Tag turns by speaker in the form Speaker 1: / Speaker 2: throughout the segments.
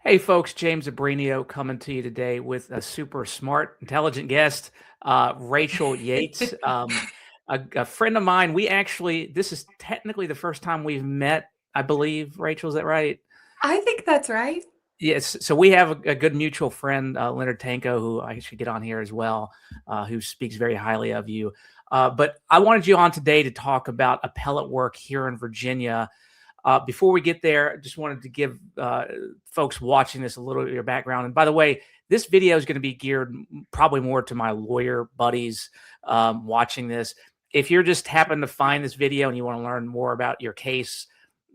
Speaker 1: Hey, folks, James Abrenio coming to you today with a super smart, intelligent guest, Rachel Yates, a friend of mine. This is technically the first time we've met, I believe. Rachel, is that right?
Speaker 2: I think that's right.
Speaker 1: Yes. So we have a good mutual friend, Leonard Tanko, who I should get on here as well, who speaks very highly of you. But I wanted you on today to talk about appellate work here in Virginia. Before we get there, I just wanted to give folks watching this a little bit of your background. And by the way, this video is going to be geared probably more to my lawyer buddies watching this. If you're just happen to find this video and you want to learn more about your case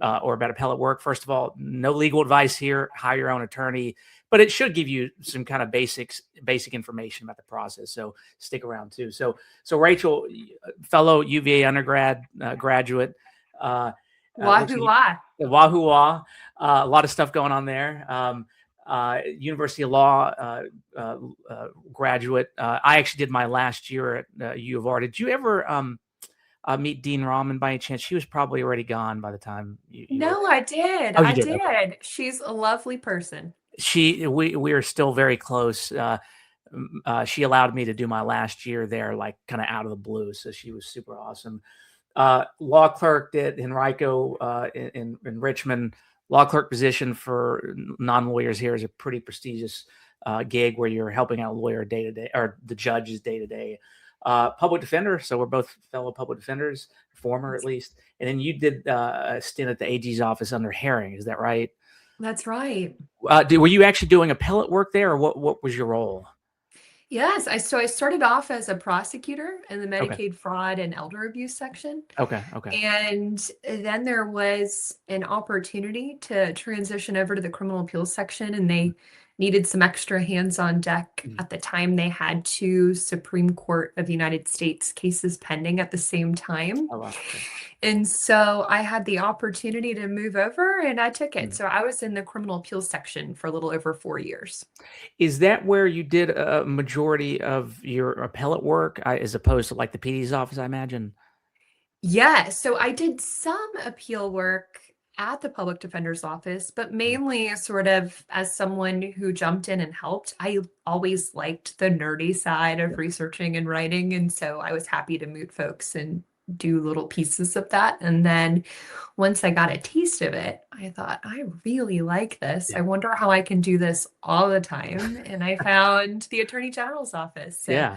Speaker 1: or about appellate work, first of all, no legal advice here. Hire your own attorney, but it should give you some kind of basic information about the process. So stick around too. So Rachel, fellow UVA undergrad graduate. Looks
Speaker 2: Wahoo
Speaker 1: like
Speaker 2: wah.
Speaker 1: Wahoo Wah, a lot of stuff going on there. University of Law graduate. I actually did my last year at U of R. Did you ever meet Dean Rahman by any chance? She was probably already gone by the time you were
Speaker 2: No,
Speaker 1: there.
Speaker 2: I did.
Speaker 1: Oh, you
Speaker 2: I
Speaker 1: did? Okay.
Speaker 2: did. She's a lovely person.
Speaker 1: We are still very close. She allowed me to do my last year there, like kind of out of the blue. So she was super awesome. Law clerk at Henrico in Richmond. Law clerk position for non-lawyers here is a pretty prestigious gig where you're helping out a lawyer day to day, or the judges day to day. Public defender, so we're both fellow public defenders, former at least. And then you did a stint at the AG's office under Herring, is that right?
Speaker 2: That's right.
Speaker 1: Were you actually doing appellate work there, or what was your role?
Speaker 2: Yes, I started off as a prosecutor in the
Speaker 1: Okay.
Speaker 2: Medicaid fraud and elder abuse section.
Speaker 1: Okay. Okay.
Speaker 2: And then there was an opportunity to transition over to the criminal appeals section, and they needed some extra hands on deck.
Speaker 1: Mhm.
Speaker 2: At the time, they had two Supreme Court of the United States cases pending at the same time.
Speaker 1: Oh, wow. Okay.
Speaker 2: And so I had the opportunity to move over and I took it.
Speaker 1: Mhm.
Speaker 2: So I was in the criminal appeals section for a little over 4 years.
Speaker 1: Is that where you did a majority of your appellate work, as opposed to like the PD's office, I imagine?
Speaker 2: Yeah, so I did some appeal work at the public defender's office, but
Speaker 1: Mhm.
Speaker 2: mainly sort of as someone who jumped in and helped. I always liked the nerdy side
Speaker 1: Yeah.
Speaker 2: of researching and writing, and so I was happy to meet folks and do little pieces of that. And then once I got a taste of it, I thought, I really like this. I
Speaker 1: Yeah.
Speaker 2: wonder how I can do this all the time. And I found the Attorney General's office. So
Speaker 1: Yeah.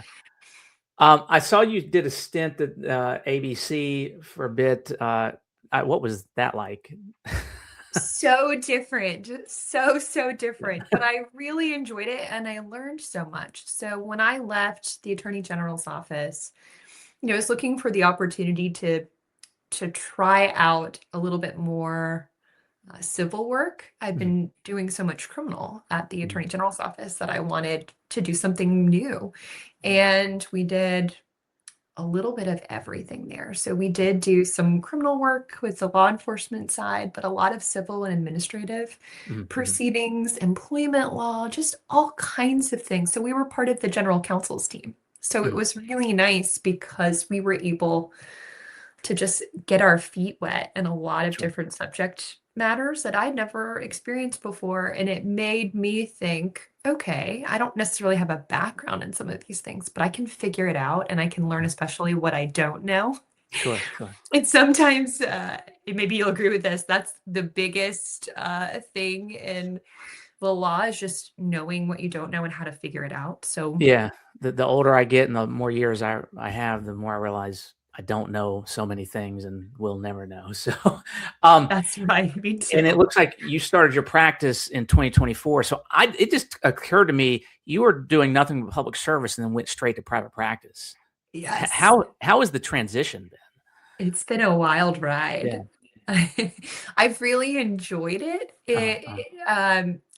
Speaker 1: I saw you did a stint at ABC for a bit. What was that like?
Speaker 2: so different, so different, but I really enjoyed it and I learned so much. So when I left the Attorney General's office, I was looking for the opportunity to try out a little bit more civil work. I've
Speaker 1: Mhm.
Speaker 2: been doing so much criminal at the
Speaker 1: Mhm.
Speaker 2: Attorney General's office that I wanted to do something new.
Speaker 1: Mhm.
Speaker 2: And we did a little bit of everything there. So we did do some criminal work with the law enforcement side, but a lot of civil and administrative
Speaker 1: Mhm. Mhm.
Speaker 2: proceedings, employment law, just all kinds of things. So we were part of the general counsel's team. So it
Speaker 1: Mhm.
Speaker 2: was really nice because we were able to just get our feet wet in a lot of
Speaker 1: Sure.
Speaker 2: different subject matters that I'd never experienced before. And it made me think, okay, I don't necessarily have a background in some of these things, but I can figure it out and I can learn,
Speaker 1: Mhm.
Speaker 2: especially what I don't know.
Speaker 1: Sure. Sure.
Speaker 2: And sometimes, maybe you'll agree with this, that's the biggest thing in the law is just knowing what you don't know and how to figure it out. So
Speaker 1: Yeah. The older I get and the more years I have, the more I realize I don't know so many things and will never know. So, um,
Speaker 2: that's right, me
Speaker 1: and it
Speaker 2: too.
Speaker 1: looks like you started your practice in 2024. So it just occurred to me you were doing nothing but public service and then went straight to private practice.
Speaker 2: Yes.
Speaker 1: How is the transition been?
Speaker 2: It's been a wild
Speaker 1: Yeah.
Speaker 2: ride. I've really enjoyed it.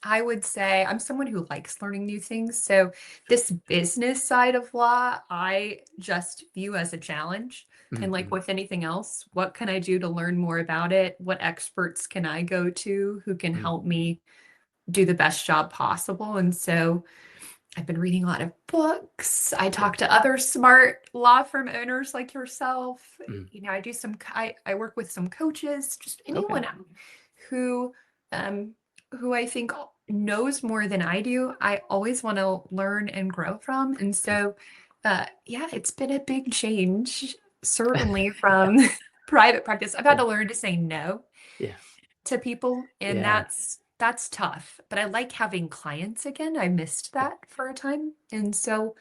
Speaker 2: I would say I'm someone who likes learning new things. So this business side of law, I just view as a challenge. And
Speaker 1: Mhm.
Speaker 2: like
Speaker 1: Mhm.
Speaker 2: with anything else, what can I do to learn more about it? What experts can I go to who can
Speaker 1: Mhm.
Speaker 2: help me do the best job possible? And so I've been reading a lot of books. I
Speaker 1: Yeah.
Speaker 2: talk to other smart law firm owners like yourself.
Speaker 1: Mhm.
Speaker 2: I do I work with some coaches, just
Speaker 1: Okay.
Speaker 2: anyone who um who I think knows more than I do, I always want to learn and grow from. And so, yeah, it's been a big change, certainly from private practice. I've had
Speaker 1: Yeah.
Speaker 2: to learn to say no
Speaker 1: Yeah.
Speaker 2: to people, and
Speaker 1: Yeah.
Speaker 2: that's tough. But I like having clients again. I missed that for a time. And so,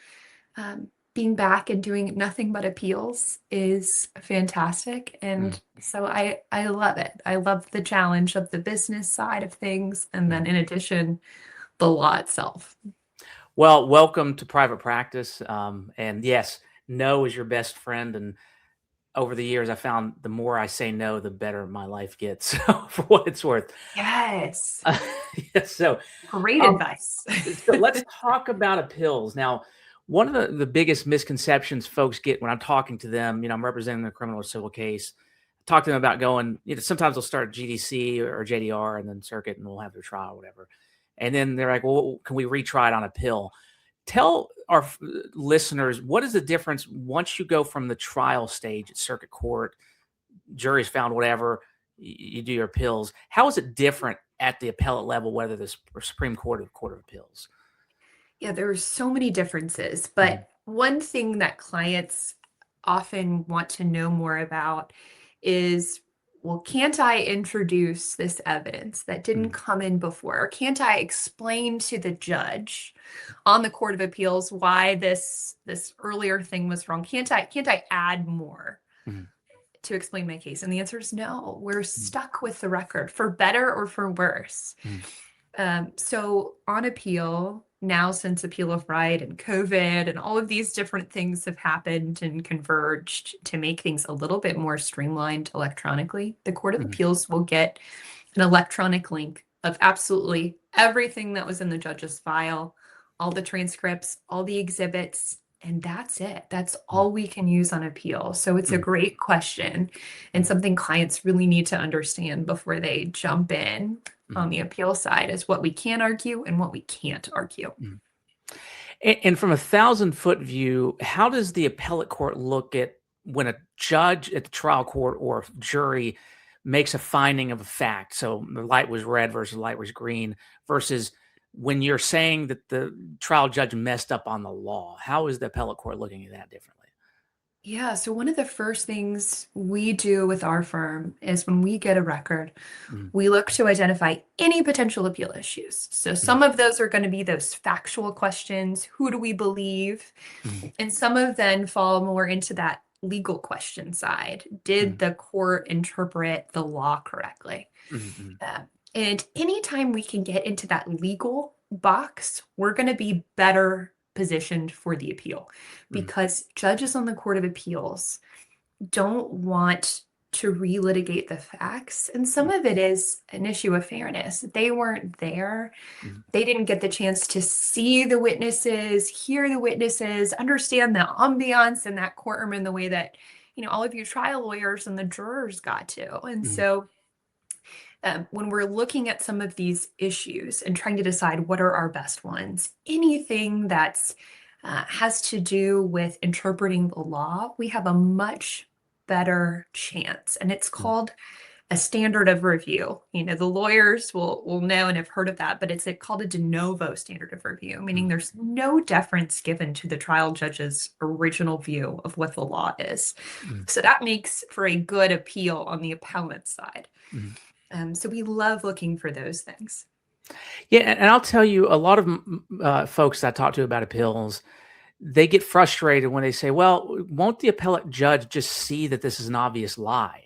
Speaker 2: being back and doing nothing but appeals is fantastic.
Speaker 1: Mm,
Speaker 2: And so I love it. I love the challenge of the business side of things. And then
Speaker 1: mm.
Speaker 2: in addition, the law itself.
Speaker 1: Well, welcome to private practice. And yes, no is your best friend. And over the years, I found the more I say no, the better my life gets. So for what it's worth.
Speaker 2: Yes.
Speaker 1: Uh, yeah, so,
Speaker 2: Great
Speaker 1: um,
Speaker 2: advice.
Speaker 1: so let's talk about appeals. Now, one of the biggest misconceptions folks get when I'm talking to them, I'm representing a criminal or civil case, talk to them about going, sometimes they'll start GDC or JDR and then circuit and we'll have their trial or whatever. And then they're like, well, can we retry it on appeal? Tell our listeners, what is the difference once you go from the trial stage at circuit court, jury's found whatever, you do your appeals. How is it different at the appellate level, whether the Supreme Court or the Court of Appeals?
Speaker 2: Yeah, there are so many differences,
Speaker 1: Mhm.
Speaker 2: but one thing that clients often want to know more about is, well, can't I introduce this evidence that didn't
Speaker 1: Mhm.
Speaker 2: come in before? Or can't I explain to the judge on the Court of Appeals why this earlier thing was wrong? Can't I add more
Speaker 1: Mhm.
Speaker 2: to explain my case? And the answer is no. We're
Speaker 1: Mhm.
Speaker 2: stuck with the record for better or for worse.
Speaker 1: Mhm.
Speaker 2: So on appeal, now since Appeal of Right and COVID and all of these different things have happened and converged to make things a little bit more streamlined electronically, the Court of
Speaker 1: Mhm.
Speaker 2: Appeals will get an electronic link of absolutely everything that was in the judge's file, all the transcripts, all the exhibits, and that's it. That's
Speaker 1: Mhm.
Speaker 2: all we can use on appeal. So it's a
Speaker 1: Mhm.
Speaker 2: great question and
Speaker 1: Mhm.
Speaker 2: something clients really need to understand before they jump in on
Speaker 1: Mhm.
Speaker 2: the appeal side is what we can argue and what we can't argue.
Speaker 1: Mhm. And from 1,000-foot view, how does the appellate court look at when a judge at the trial court or jury makes a finding of a fact? So the light was red versus light was green versus when you're saying that the trial judge messed up on the law. How is the appellate court looking at that differently?
Speaker 2: Yeah, so one of the first things we do with our firm is when we get a record,
Speaker 1: Mhm.
Speaker 2: we look to identify any potential appeal issues. So
Speaker 1: Mhm.
Speaker 2: some of those are going to be those factual questions. Who do we believe?
Speaker 1: Mhm.
Speaker 2: And some of them fall more into that legal question side. Did
Speaker 1: Mhm.
Speaker 2: the court interpret the law correctly?
Speaker 1: Mhm.
Speaker 2: Uh, and anytime we can get into that legal box, we're going to be better positioned for the appeal
Speaker 1: Mhm.
Speaker 2: because judges on the Court of Appeals don't want to relitigate the facts. And some
Speaker 1: Mhm.
Speaker 2: of it is an issue of fairness. They weren't there.
Speaker 1: Mhm.
Speaker 2: They didn't get the chance to see the witnesses, hear the witnesses, understand the ambiance in that courtroom in the way that, all of you trial lawyers and the jurors got to. And
Speaker 1: Mhm.
Speaker 2: so when we're looking at some of these issues and trying to decide what are our best ones, anything that's has to do with interpreting the law, we have a much better chance. And it's
Speaker 1: Mhm.
Speaker 2: called a standard of review. The lawyers will know and have heard of that, but it's called a de novo standard of review, meaning
Speaker 1: Mhm.
Speaker 2: there's no deference given to the trial judge's original view of what the law is.
Speaker 1: Mhm.
Speaker 2: So that makes for a good appeal on the appellant side.
Speaker 1: Mhm.
Speaker 2: So we love looking for those things.
Speaker 1: Yeah, and I'll tell you, a lot of folks that I talk to about appeals, they get frustrated when they say, "Well, won't the appellate judge just see that this is an obvious lie?"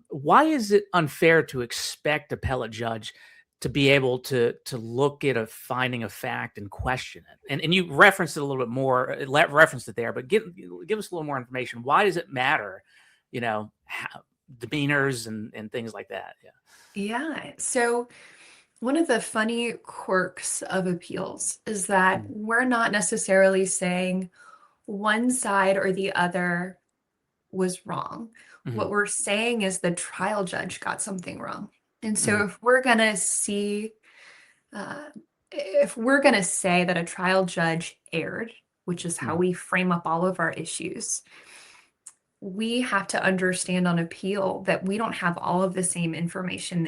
Speaker 1: Why is it unfair to expect appellate judge to be able to look at a finding of fact and question it? And you referenced it a little bit more, referenced it there, but give us a little more information. Why does it matter? Demeanors and things like that. Yeah.
Speaker 2: Yeah. So one of the funny quirks of appeals is that
Speaker 1: Mm.
Speaker 2: we're not necessarily saying one side or the other was wrong. What
Speaker 1: Mhm.
Speaker 2: we're saying is the trial judge got something wrong. And so
Speaker 1: Mhm.
Speaker 2: uh, if we're going to say that a trial judge erred, which is how
Speaker 1: Mhm.
Speaker 2: we frame up all of our issues, we have to understand on appeal that we don't have all of the same information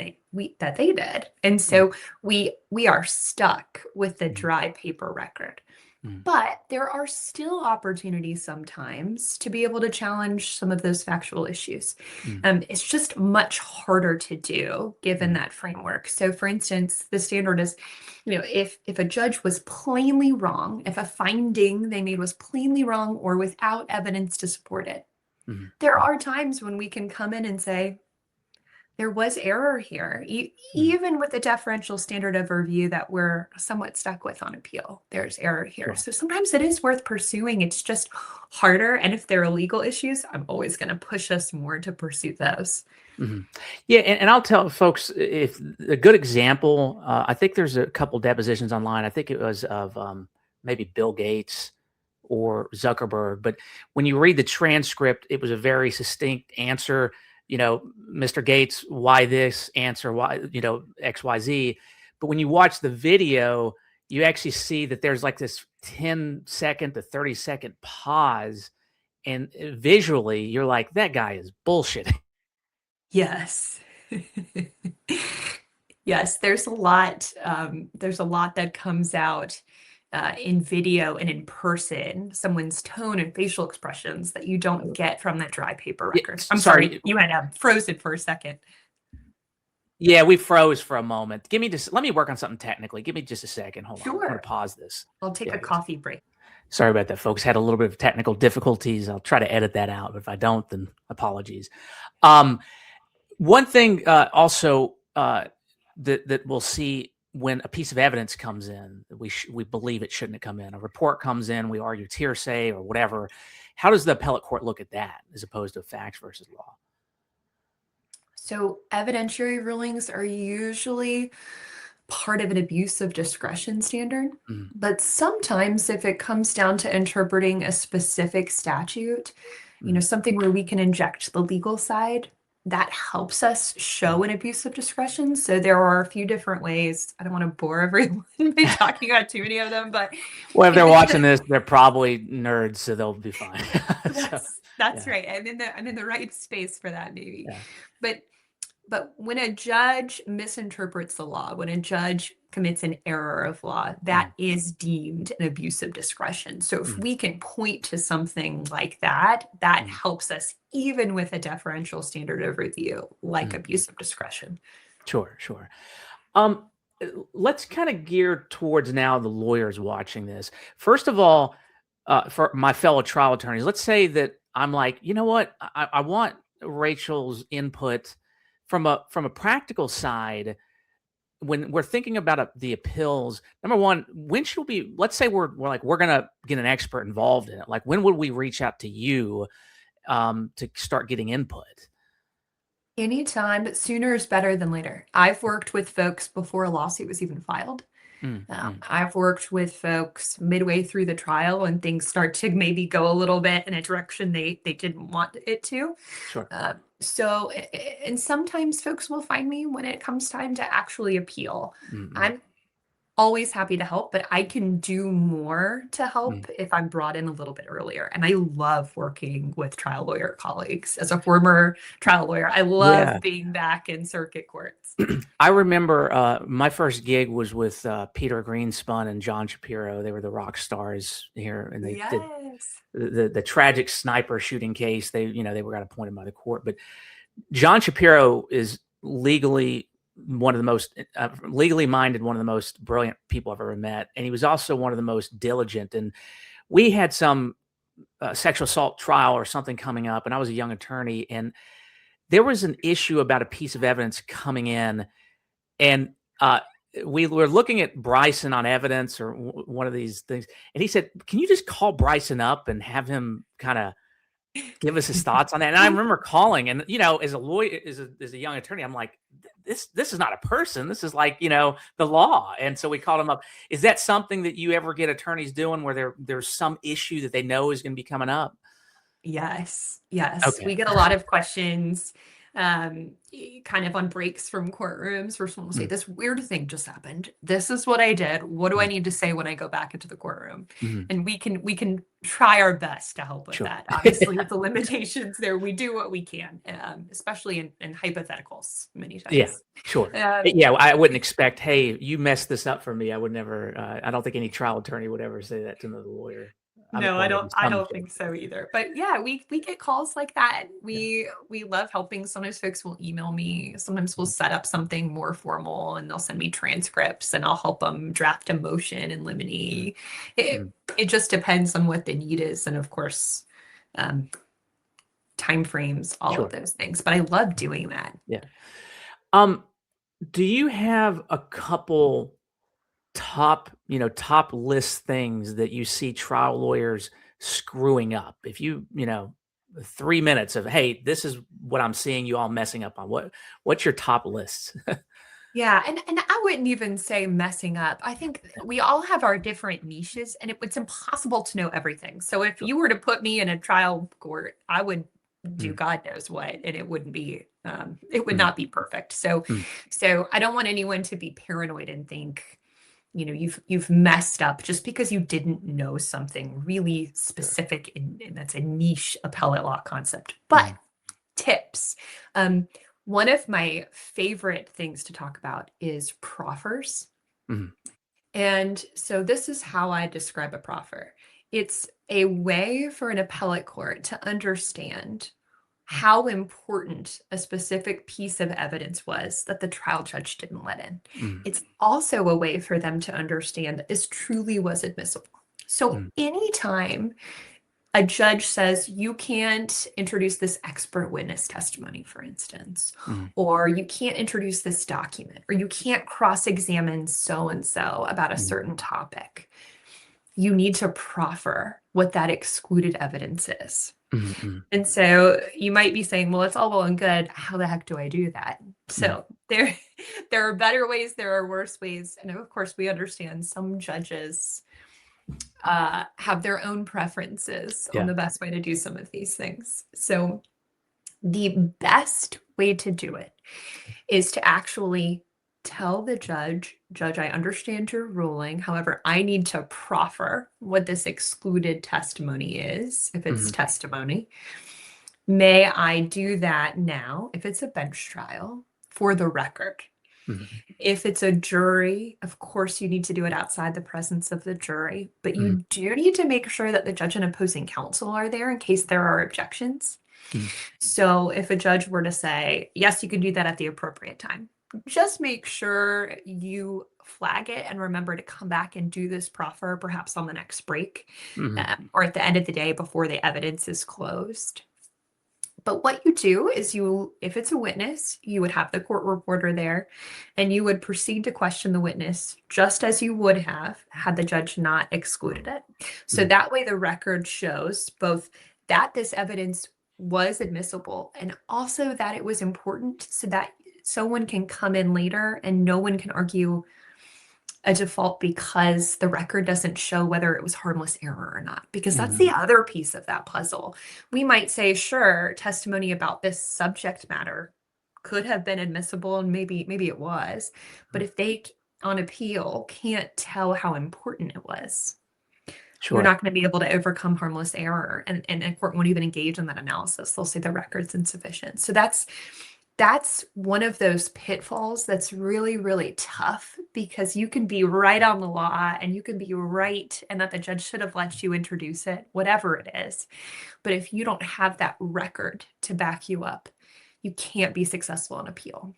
Speaker 2: that they did. And so we are stuck with the dry paper record. But there are still opportunities sometimes to be able to challenge some of those factual issues. It's just much harder to do given that framework. So for instance, the standard is, if a judge was plainly wrong, if a finding they made was plainly wrong or without evidence to support it, there are times when we can come in and say, there was error here, even with the deferential standard of review that we're somewhat stuck with on appeal. There's error here.
Speaker 1: Sure.
Speaker 2: So sometimes it is worth pursuing. It's just harder. And if there are legal issues, I'm always going to push us more to pursue those.
Speaker 1: Yeah, and I'll tell folks, if a good example, I think there's a couple depositions online. I think it was of maybe Bill Gates or Zuckerberg. But when you read the transcript, it was a very succinct answer. Mr. Gates, why this answer, why, X, Y, Z. But when you watch the video, you actually see that there's like this 10-second to 30-second pause. And visually, you're like, that guy is bullshitting.
Speaker 2: Yes. Yes, there's a lot that comes out in video and in person, someone's tone and facial expressions that you don't get from that dry paper record. I'm sorry, you had frozen for a second.
Speaker 1: Yeah, we froze for a moment. Let me work on something technically. Give me just a second. Hold on. I'm going to pause this.
Speaker 2: I'll take a coffee break.
Speaker 1: Sorry about that, folks. Had a little bit of technical difficulties. I'll try to edit that out. But if I don't, then apologies. One thing also that we'll see when a piece of evidence comes in, we believe it shouldn't have come in. A report comes in, we argue it's hearsay or whatever. How does the appellate court look at that as opposed to facts versus law?
Speaker 2: So evidentiary rulings are usually part of an abuse of discretion standard. But sometimes if it comes down to interpreting a specific statute, something where we can inject the legal side, that helps us show an abuse of discretion. So there are a few different ways. I don't want to bore everyone by talking about too many of them, but
Speaker 1: well, if they're watching this, they're probably nerds, so they'll be fine.
Speaker 2: That's right. I'm in the right space for that, maybe. Yeah. But when a judge misinterprets the law, when a judge commits an error of law, that is deemed an abuse of discretion. So if we can point to something like that, that helps us even with a deferential standard of review, like abuse of discretion.
Speaker 1: Sure. Let's kind of gear towards now the lawyers watching this. First of all, for my fellow trial attorneys, let's say that I'm like, you know what? I want Rachel's input from a practical side. When we're thinking about the appeals, number one, when should we, let's say we're going to get an expert involved in it. Like, when would we reach out to you to start getting input?
Speaker 2: Anytime, but sooner is better than later. I've worked with folks before a lawsuit was even filed. I've worked with folks midway through the trial and things start to maybe go a little bit in a direction they didn't want it to.
Speaker 1: Sure.
Speaker 2: So, and sometimes folks will find me when it comes time to actually appeal. I'm always happy to help, but I can do more to help if I'm brought in a little bit earlier. And I love working with trial lawyer colleagues. As a former trial lawyer, I love being back in circuit courts.
Speaker 1: I remember my first gig was with Peter Greenspun and John Shapiro. They were the rock stars here, and they did the tragic sniper shooting case. They got appointed by the court, but John Shapiro is legally one of the most legally minded, one of the most brilliant people I've ever met. And he was also one of the most diligent. And we had some sexual assault trial or something coming up, and I was a young attorney, and there was an issue about a piece of evidence coming in, and we were looking at Bryson on evidence or one of these things. And he said, can you just call Bryson up and have him kind of give us his thoughts on that? And I remember calling, and, as a lawyer, as a young attorney, I'm like, this is not a person. This is like, the law. And so we called him up. Is that something that you ever get attorneys doing where there's some issue that they know is going to be coming up?
Speaker 2: Yes.
Speaker 1: Okay.
Speaker 2: We get a lot of questions kind of on breaks from courtrooms where someone will say, this weird thing just happened. This is what I did. What do I need to say when I go back into the courtroom? And we can try our best to help with that. Obviously, with the limitations there, we do what we can, especially in hypotheticals many times.
Speaker 1: Yeah, sure. Yeah, I wouldn't expect, hey, you messed this up for me. I would never, I don't think any trial attorney would ever say that to another lawyer.
Speaker 2: No, I don't think so either. But yeah, we get calls like that. We love helping. Sometimes folks will email me. Sometimes we'll set up something more formal and they'll send me transcripts and I'll help them draft a motion in limine. It just depends on what the need is. And of course, time frames, all of those things. But I love doing that.
Speaker 1: Yeah. Do you have a couple top list things that you see trial lawyers screwing up? If you 3 minutes of, hey, this is what I'm seeing you all messing up on. What's your top list?
Speaker 2: Yeah, and I wouldn't even say messing up. I think we all have our different niches, and it's impossible to know everything. So if you were to put me in a trial court, I would do God knows what, and it wouldn't be it would not be perfect. So I don't want anyone to be paranoid and think, you've messed up just because you didn't know something really specific and that's a niche appellate law concept. But tips. One of my favorite things to talk about is proffers. And so this is how I describe a proffer. It's a way for an appellate court to understand how important a specific piece of evidence was that the trial judge didn't let in. It's also a way for them to understand that this truly was admissible. So anytime a judge says you can't introduce this expert witness testimony, for instance, or you can't introduce this document, or you can't cross-examine so-and-so about a certain topic, you need to proffer what that excluded evidence is. And so you might be saying, well, it's all well and good. How the heck do I do that? So there are better ways, there are worse ways. And of course, we understand some judges have their own preferences on the best way to do some of these things. So the best way to do it is to actually tell the judge, I understand your ruling. However, I need to proffer what this excluded testimony is, if it's testimony. May I do that now, if it's a bench trial, for the record? If it's a jury, of course, you need to do it outside the presence of the jury, but you do need to make sure that the judge and opposing counsel are there in case there are objections. So if a judge were to say, yes, you can do that at the appropriate time, just make sure you flag it and remember to come back and do this proffer perhaps on the next break or at the end of the day before the evidence is closed. But what you do is if it's a witness, you would have the court reporter there and you would proceed to question the witness just as you would have had the judge not excluded it. So that way the record shows both that this evidence was admissible and also that it was important so that someone can come in later and no one can argue a default because the record doesn't show whether it was harmless error or not, because that's the other piece of that puzzle. We might say, sure, testimony about this subject matter could have been admissible and maybe it was, but if they on appeal can't tell how important it was, you're not going to be able to overcome harmless error, and a court won't even engage in that analysis. They'll say the record's insufficient. So that's one of those pitfalls that's really, really tough, because you can be right on the law and you can be right and that the judge should have let you introduce it, whatever it is. But if you don't have that record to back you up, you can't be successful in appeal.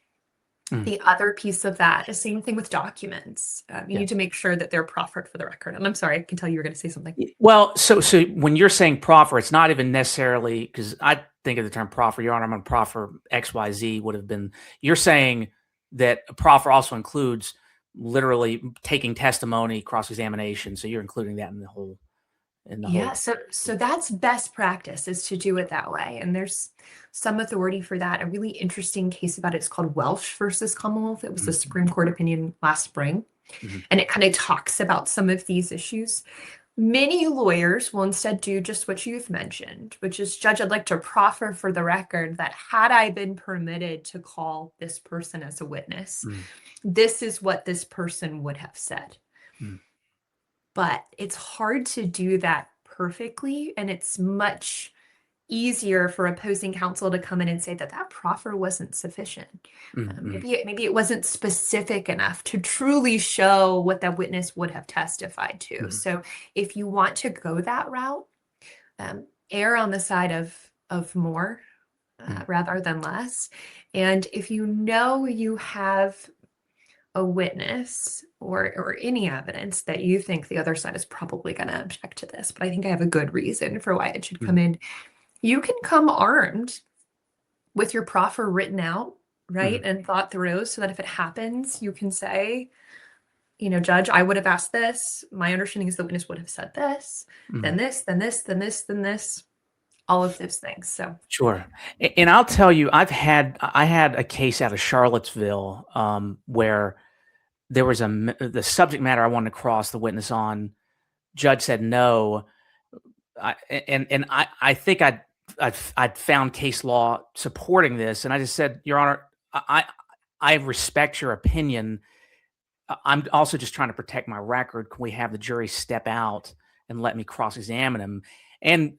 Speaker 2: The other piece of that, the same thing with documents. You need to make sure that they're proffered for the record. And I'm sorry, I can tell you were going to say something.
Speaker 1: Well, so when you're saying proffer, it's not even necessarily, because I think of the term proffer, Your Honor, I'm going to proffer XYZ would have been, you're saying that a proffer also includes literally taking testimony, cross-examination. So you're including that in the whole.
Speaker 2: So that's best practice, is to do it that way. And there's some authority for that. A really interesting case about it's called Welsh versus Commonwealth. It was the Supreme Court opinion last spring. And it kind of talks about some of these issues. Many lawyers will instead do just what you've mentioned, which is, Judge, I'd like to proffer for the record that had I been permitted to call this person as a witness,
Speaker 1: Mm,
Speaker 2: this is what this person would have said.
Speaker 1: mm,
Speaker 2: But it's hard to do that perfectly, and it's much easier for opposing counsel to come in and say that that proffer wasn't sufficient.
Speaker 1: mm, mm,
Speaker 2: Maybe it wasn't specific enough to truly show what that witness would have testified to.
Speaker 1: mm,
Speaker 2: So if you want to go that route, err on the side of more
Speaker 1: mm,
Speaker 2: rather than less. And if you know you have a witness or any evidence that you think the other side is probably going to object to this, but I think I have a good reason for why it should come
Speaker 1: mm,
Speaker 2: in, you can come armed with your proffer written out, right?
Speaker 1: mm,
Speaker 2: And thought through so that if it happens, you can say, Judge, I would have asked this. My understanding is the witness would have said this, then
Speaker 1: mm.
Speaker 2: this, then this, then this, then this, all of those things. So,
Speaker 1: Sure. And I'll tell you, I had a case out of Charlottesville where there was the subject matter I wanted to cross the witness on. Judge said no. I think I'd found case law supporting this, and I just said, Your Honor, I respect your opinion. I'm also just trying to protect my record. Can we have the jury step out and let me cross-examine him? And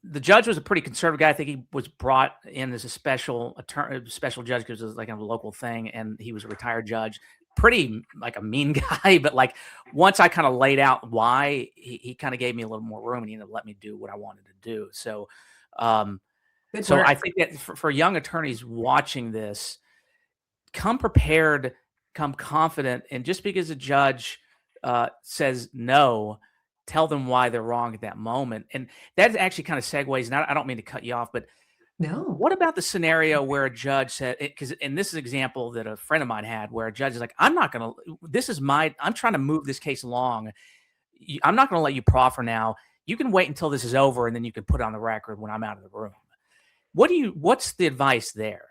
Speaker 1: the judge was a pretty conservative guy. I think he was brought in as a special judge because it was like a local thing, and he was a retired judge. Pretty like a mean guy, but like once I kind of laid out why, he kind of gave me a little more room, and he let me do what I wanted to do. So,
Speaker 2: good
Speaker 1: I
Speaker 2: work.
Speaker 1: think that for young attorneys watching this, come prepared, come confident, and just because a judge says no, tell them why they're wrong at that moment. And that actually kind of segues, and I don't mean to cut you off, but
Speaker 2: No.
Speaker 1: what about the scenario where a judge said, and this is an example that a friend of mine had, where a judge is like, I'm trying to move this case along. I'm not going to let you proffer now. You can wait until this is over, and then you can put it on the record when I'm out of the room. What's the advice there?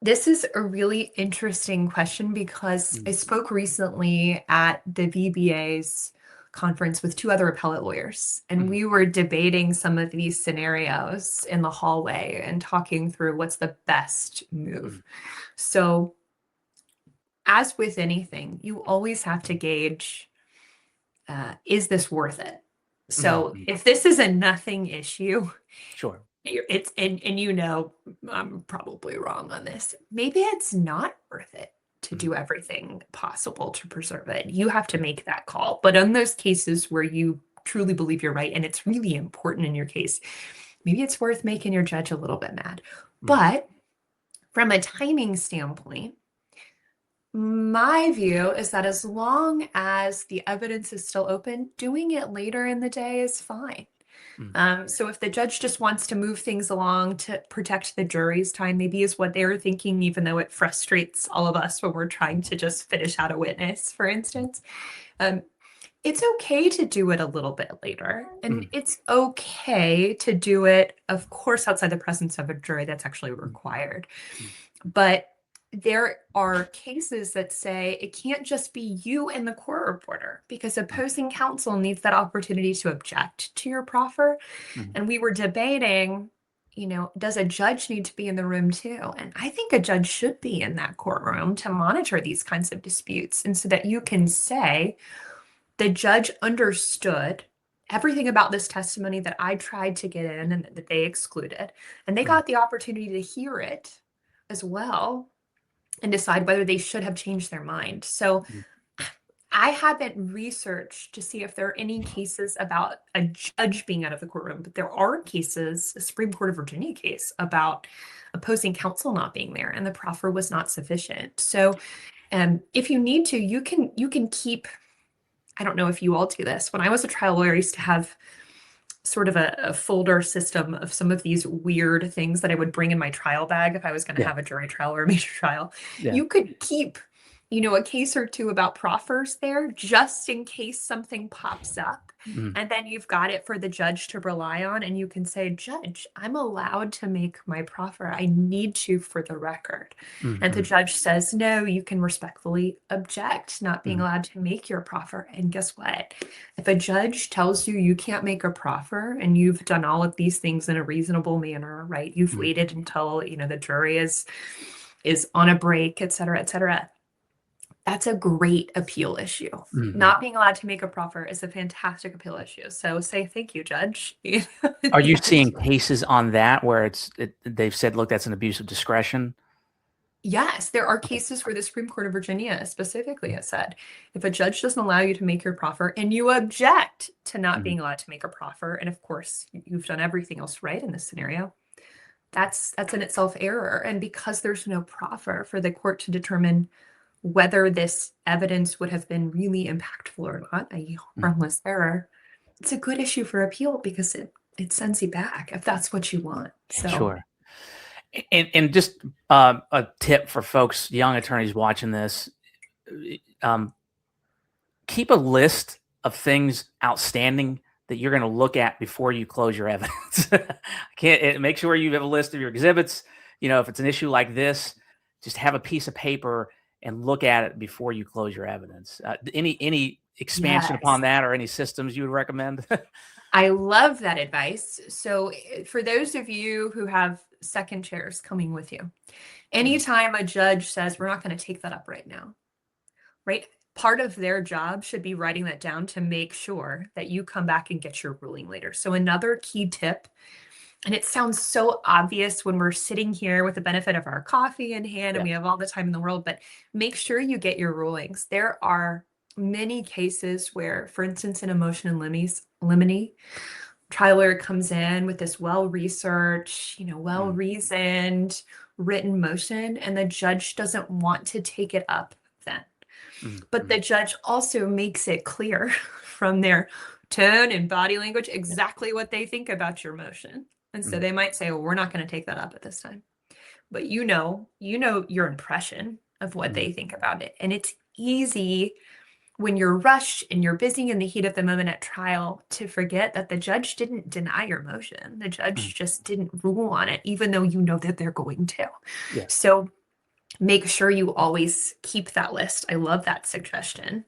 Speaker 2: This is a really interesting question because I
Speaker 1: Mm,
Speaker 2: spoke recently at the VBA's conference with two other appellate lawyers, and
Speaker 1: mm,
Speaker 2: we were debating some of these scenarios in the hallway and talking through what's the best move.
Speaker 1: mm,
Speaker 2: So, as with anything, you always have to gauge, is this worth it?
Speaker 1: mm,
Speaker 2: So,
Speaker 1: mm.
Speaker 2: if this is a nothing issue,
Speaker 1: Sure.
Speaker 2: it's and I'm probably wrong on this. Maybe it's not worth it to
Speaker 1: Mm,
Speaker 2: do everything possible to preserve it. You have to make that call. But in those cases where you truly believe you're right and it's really important in your case, maybe it's worth making your judge a little bit mad.
Speaker 1: mm,
Speaker 2: But from a timing standpoint, my view is that as long as the evidence is still open, doing it later in the day is fine.
Speaker 1: mm,
Speaker 2: So if the judge just wants to move things along to protect the jury's time, maybe is what they're thinking, even though it frustrates all of us when we're trying to just finish out a witness, for instance. Um, it's okay to do it a little bit later. And
Speaker 1: mm,
Speaker 2: it's okay to do it, of course, outside the presence of a jury that's actually
Speaker 1: mm,
Speaker 2: required.
Speaker 1: mm,
Speaker 2: But there are cases that say it can't just be you and the court reporter because
Speaker 1: mm,
Speaker 2: opposing counsel needs that opportunity to object to your proffer.
Speaker 1: mm,
Speaker 2: And we were debating, does a judge need to be in the room too? And I think a judge should be in that courtroom to monitor these kinds of disputes. And so that you can say, the judge understood everything about this testimony that I tried to get in and that they excluded. And they
Speaker 1: mm,
Speaker 2: got the opportunity to hear it as well and decide whether they should have changed their mind. So
Speaker 1: mm,
Speaker 2: I haven't researched to see if there are any cases about a judge being out of the courtroom, but there are cases, a Supreme Court of Virginia case about opposing counsel not being there and the proffer was not sufficient. So if you need to, you can keep, I don't know if you all do this. When I was a trial lawyer, I used to have sort of a folder system of some of these weird things that I would bring in my trial bag if I was going to
Speaker 1: yeah.
Speaker 2: have a jury trial or a major trial.
Speaker 1: Yeah.
Speaker 2: You could keep a case or two about proffers there, just in case something pops up.
Speaker 1: Mm-hmm.
Speaker 2: And then you've got it for the judge to rely on, and you can say, Judge, I'm allowed to make my proffer. I need to for the record. And the judge says, no, you can respectfully object not being allowed to make your proffer. And guess what? If a judge tells you you can't make a proffer and you've done all of these things in a reasonable manner, right? You've waited until, the jury is on a break, et cetera, that's a great appeal issue. Not being allowed to make a proffer is a fantastic appeal issue. So say thank you, Judge.
Speaker 1: Are you seeing cases on that where they've said, look, that's an abuse of discretion?
Speaker 2: Yes, there are cases where the Supreme Court of Virginia specifically has said, if a judge doesn't allow you to make your proffer and you object to not being allowed to make a proffer, and of course you've done everything else right in this scenario, that's in itself error. And because there's no proffer for the court to determine whether this evidence would have been really impactful or not, a harmless error, it's a good issue for appeal because it sends you back if that's what you want. So
Speaker 1: Sure. And just a tip for folks, young attorneys watching this, keep a list of things outstanding that you're going to look at before you close your evidence. Make sure you have a list of your exhibits. If it's an issue like this, just have a piece of paper and look at it before you close your evidence. Any expansion upon that, or any systems you would recommend?
Speaker 2: I love that advice. So for those of you who have second chairs coming with you, anytime a judge says, we're not going to take that up right now, right? Part of their job should be writing that down to make sure that you come back and get your ruling later. So another key tip, and it sounds so obvious when we're sitting here with the benefit of our coffee in hand and we have all the time in the world, but make sure you get your rulings. There are many cases where, for instance, in a motion in limine, trial lawyer comes in with this well-researched, well-reasoned written motion, and the judge doesn't want to take it up then. But the judge also makes it clear from their tone and body language exactly what they think about your motion. And so they might say, well, we're not going to take that up at this time. But you know your impression of what they think about it. And it's easy when you're rushed and you're busy in the heat of the moment at trial to forget that the judge didn't deny your motion. The judge just didn't rule on it, even though you know that they're going to.
Speaker 1: Yeah.
Speaker 2: So make sure you always keep that list. I love that suggestion.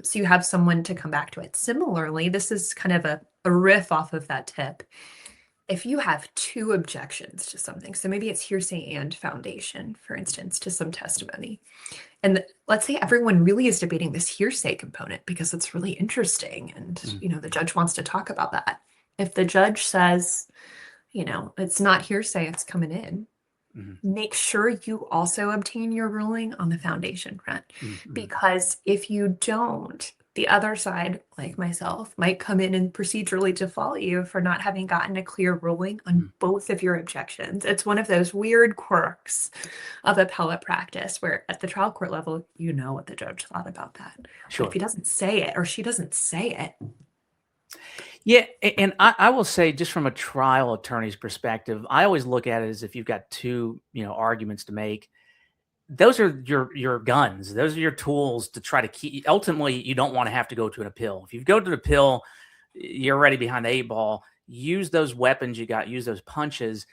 Speaker 2: So you have someone to come back to it. Similarly, this is kind of a riff off of that tip. If you have two objections to something, so maybe it's hearsay and foundation, for instance, to some testimony, and let's say everyone really is debating this hearsay component because it's really interesting and, the judge wants to talk about that. If the judge says, it's not hearsay, it's coming in, make sure you also obtain your ruling on the foundation front. Because if you don't, the other side, like myself, might come in and procedurally default you for not having gotten a clear ruling on both of your objections. It's one of those weird quirks of appellate practice where at the trial court level, you know what the judge thought about that.
Speaker 1: Sure.
Speaker 2: But if he doesn't say it or she doesn't say it.
Speaker 1: Yeah, and I will say, just from a trial attorney's perspective, I always look at it as if you've got two, arguments to make. Those are your guns. Those are your tools to try to keep. Ultimately, you don't want to have to go to an appeal. If you go to an appeal, you're already behind the 8-ball. Use those weapons you got. Use those punches.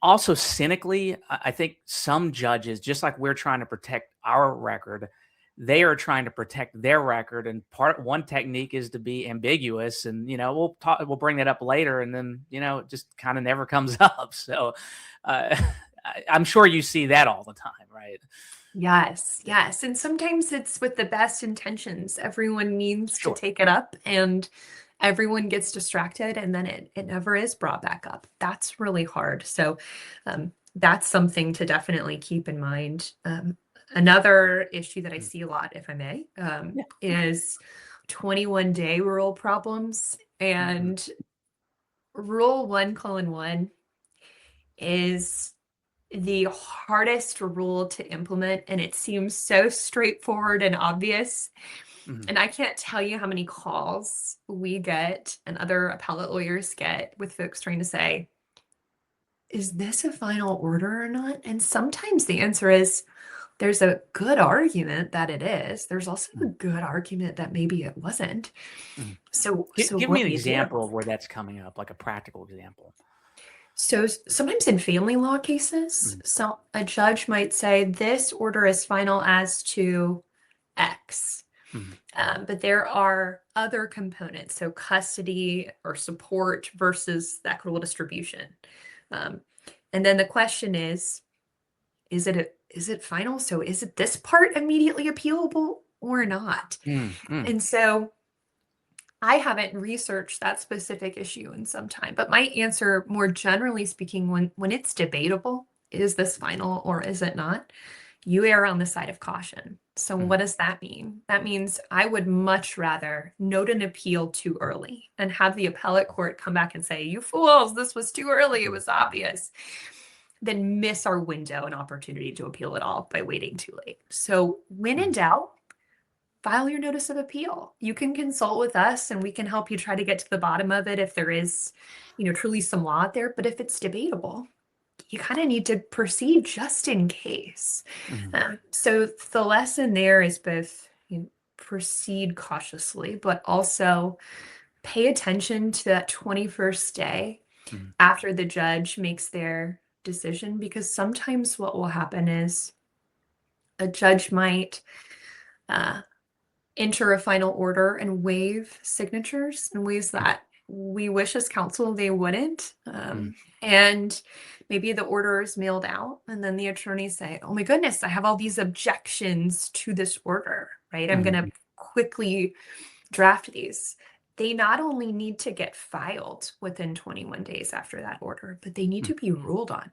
Speaker 1: Also, cynically, I think some judges, just like we're trying to protect our record, they are trying to protect their record. And one technique is to be ambiguous. And we'll bring that up later, and then it just kind of never comes up. So. I'm sure you see that all the time, right?
Speaker 2: Yes. And sometimes it's with the best intentions. Everyone needs to take it up and everyone gets distracted and then it never is brought back up. That's really hard. So that's something to definitely keep in mind. Another issue that I see a lot, if I may, is 21-day rule problems. And Rule 1:1 is the hardest rule to implement, and it seems so straightforward and obvious. And I can't tell you how many calls we get and other appellate lawyers get with folks trying to say, is this a final order or not? And sometimes the answer is, there's a good argument that it is. There's also a good argument that maybe it wasn't.
Speaker 1: Mhm.
Speaker 2: So
Speaker 1: Give
Speaker 2: what
Speaker 1: me an
Speaker 2: do you do?
Speaker 1: example of where that's coming up, like a practical example.
Speaker 2: So sometimes in family law cases,
Speaker 1: Mhm.
Speaker 2: so a judge might say this order is final as to X.
Speaker 1: Mhm.
Speaker 2: But there are other components, so custody or support versus the equitable distribution. Um, and then the question is it final? So is it this part immediately appealable or not?
Speaker 1: Mm.
Speaker 2: And so I haven't researched that specific issue in some time, but my answer, more generally speaking, when it's debatable, is this final or is it not? You err on the side of caution. So
Speaker 1: Mm.
Speaker 2: what does that mean? That means I would much rather note an appeal too early and have the appellate court come back and say, you fools, this was too early, it was obvious, than miss our window and opportunity to appeal it all by waiting too late. So when in
Speaker 1: Mm.
Speaker 2: doubt, file your notice of appeal. You can consult with us and we can help you try to get to the bottom of it if there is, truly some law out there. But if it's debatable, you kind of need to proceed just in case.
Speaker 1: Mm.
Speaker 2: So the lesson there is both proceed cautiously, but also pay attention to that 21st day
Speaker 1: Mm.
Speaker 2: after the judge makes their decision, because sometimes what will happen is a judge might enter a final order and waive signatures in ways that we wish as counsel they wouldn't.
Speaker 1: Mm.
Speaker 2: And maybe the order is mailed out, and then the attorneys say, oh my goodness, I have all these objections to this order, right? I'm going to quickly draft these. They not only need to get filed within 21 days after that order, but they need to be ruled on.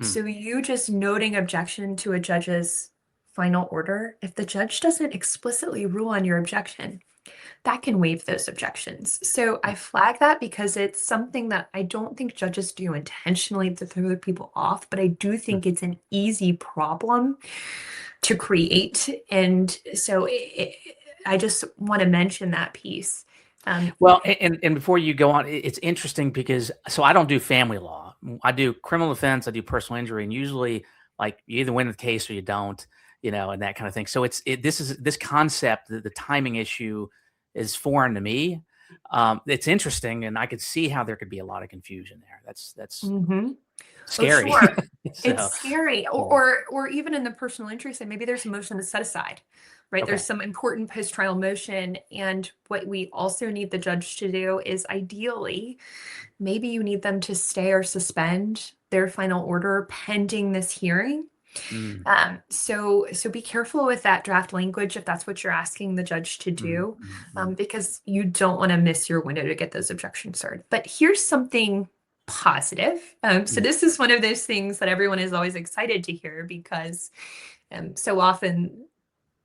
Speaker 1: Mm.
Speaker 2: So you just noting objection to a judge's final order, if the judge doesn't explicitly rule on your objection, that can waive those objections. So I flag that because it's something that I don't think judges do intentionally to throw people off, but I do think it's an easy problem to create. And so I just want to mention that piece.
Speaker 1: Well, and before you go on, it's interesting because I don't do family law. I do criminal defense, I do personal injury, and usually like you either win the case or you don't, and that kind of thing. So this concept, the timing issue is foreign to me. It's interesting, and I could see how there could be a lot of confusion there. That's
Speaker 2: Oh,
Speaker 1: scary.
Speaker 2: sure.
Speaker 1: So,
Speaker 2: It's scary. Or even in the personal injury side, maybe there's a motion to set aside, right?
Speaker 1: okay.
Speaker 2: There's some important post-trial motion. And what we also need the judge to do is ideally, maybe you need them to stay or suspend their final order pending this hearing.
Speaker 1: Mm.
Speaker 2: So be careful with that draft language if that's what you're asking the judge to do, because you don't want to miss your window to get those objections heard. But here's something positive. So this is one of those things that everyone is always excited to hear, because so often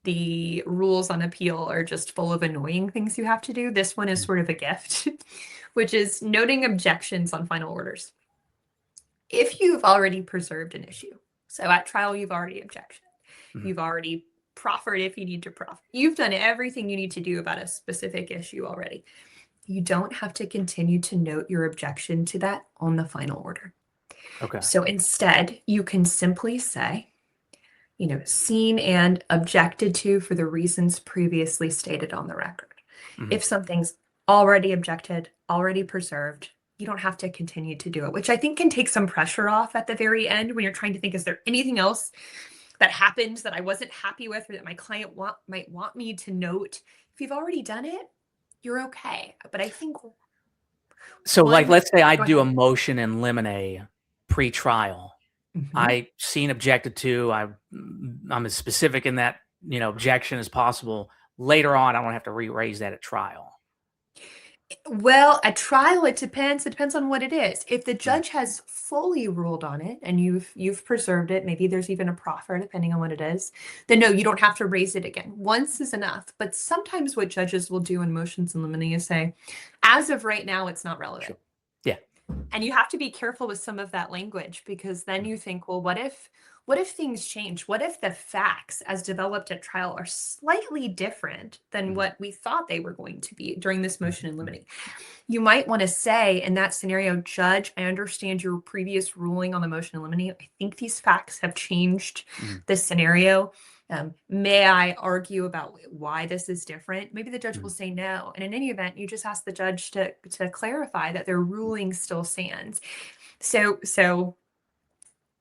Speaker 2: the rules on appeal are just full of annoying things you have to do. This one is sort of a gift, which is noting objections on final orders. If you've already preserved an issue, so at trial, you've already objected, you've already proffered if you need to proffer, you've done everything you need to do about a specific issue already. You don't have to continue to note your objection to that on the final order.
Speaker 1: Okay.
Speaker 2: So instead, you can simply say, seen and objected to for the reasons previously stated on the record. If something's already objected, already preserved, you don't have to continue to do it, which I think can take some pressure off at the very end when you're trying to think, is there anything else that happened that I wasn't happy with or that my client might want me to note? If you've already done it, you're okay. But I think
Speaker 1: So, like, let's say I
Speaker 2: Go
Speaker 1: do a
Speaker 2: ahead.
Speaker 1: motion in limine pre-trial. I seen objected to. I'm as specific in that objection as possible. Later on, I don't have to re-raise that at trial.
Speaker 2: Well, at trial, it depends. It depends on what it is. If the judge has fully ruled on it and you've preserved it, maybe there's even a proffer, depending on what it is, then no, you don't have to raise it again. Once is enough. But sometimes what judges will do in motions in limine is say, as of right now, it's not relevant.
Speaker 1: Sure. Yeah.
Speaker 2: And you have to be careful with some of that language, because then you think, well, what if what if things change? What if the facts as developed at trial are slightly different than what we thought they were going to be during this motion in limine? You might want to say in that scenario, Judge, I understand your previous ruling on the motion in limine. I think these facts have changed this scenario. May I argue about why this is different? Maybe the judge will say no. And in any event, you just ask the judge to clarify that their ruling still stands. So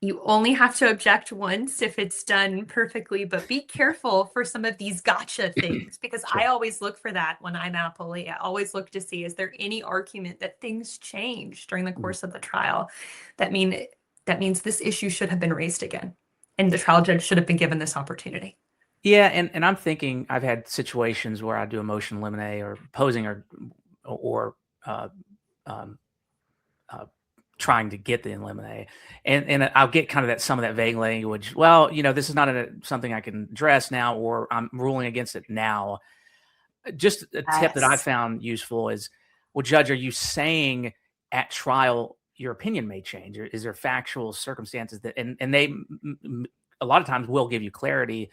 Speaker 2: you only have to object once if it's done perfectly, but be careful for some of these gotcha things, because I always look for that when I'm appellate. I always look to see, is there any argument that things change during the course of the trial? That means this issue should have been raised again, and the trial judge should have been given this opportunity.
Speaker 1: Yeah, and I'm thinking I've had situations where I do a motion limine or opposing or trying to get the in limine, and I'll get kind of some of that vague language. Well, this is not something I can address now, or I'm ruling against it now. Just a tip that I found useful is, well, Judge, are you saying at trial your opinion may change? Or is there factual circumstances that, and they a lot of times will give you clarity.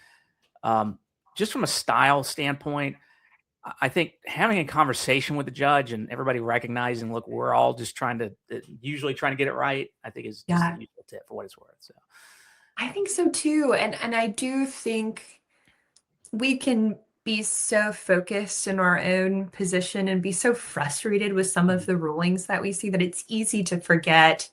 Speaker 1: Just from a style standpoint, I think having a conversation with the judge and everybody recognizing, look, we're all just usually trying to get it right, I think is just a useful tip for what it's worth. So
Speaker 2: I think so too. And I do think we can be so focused in our own position and be so frustrated with some of the rulings that we see that it's easy to forget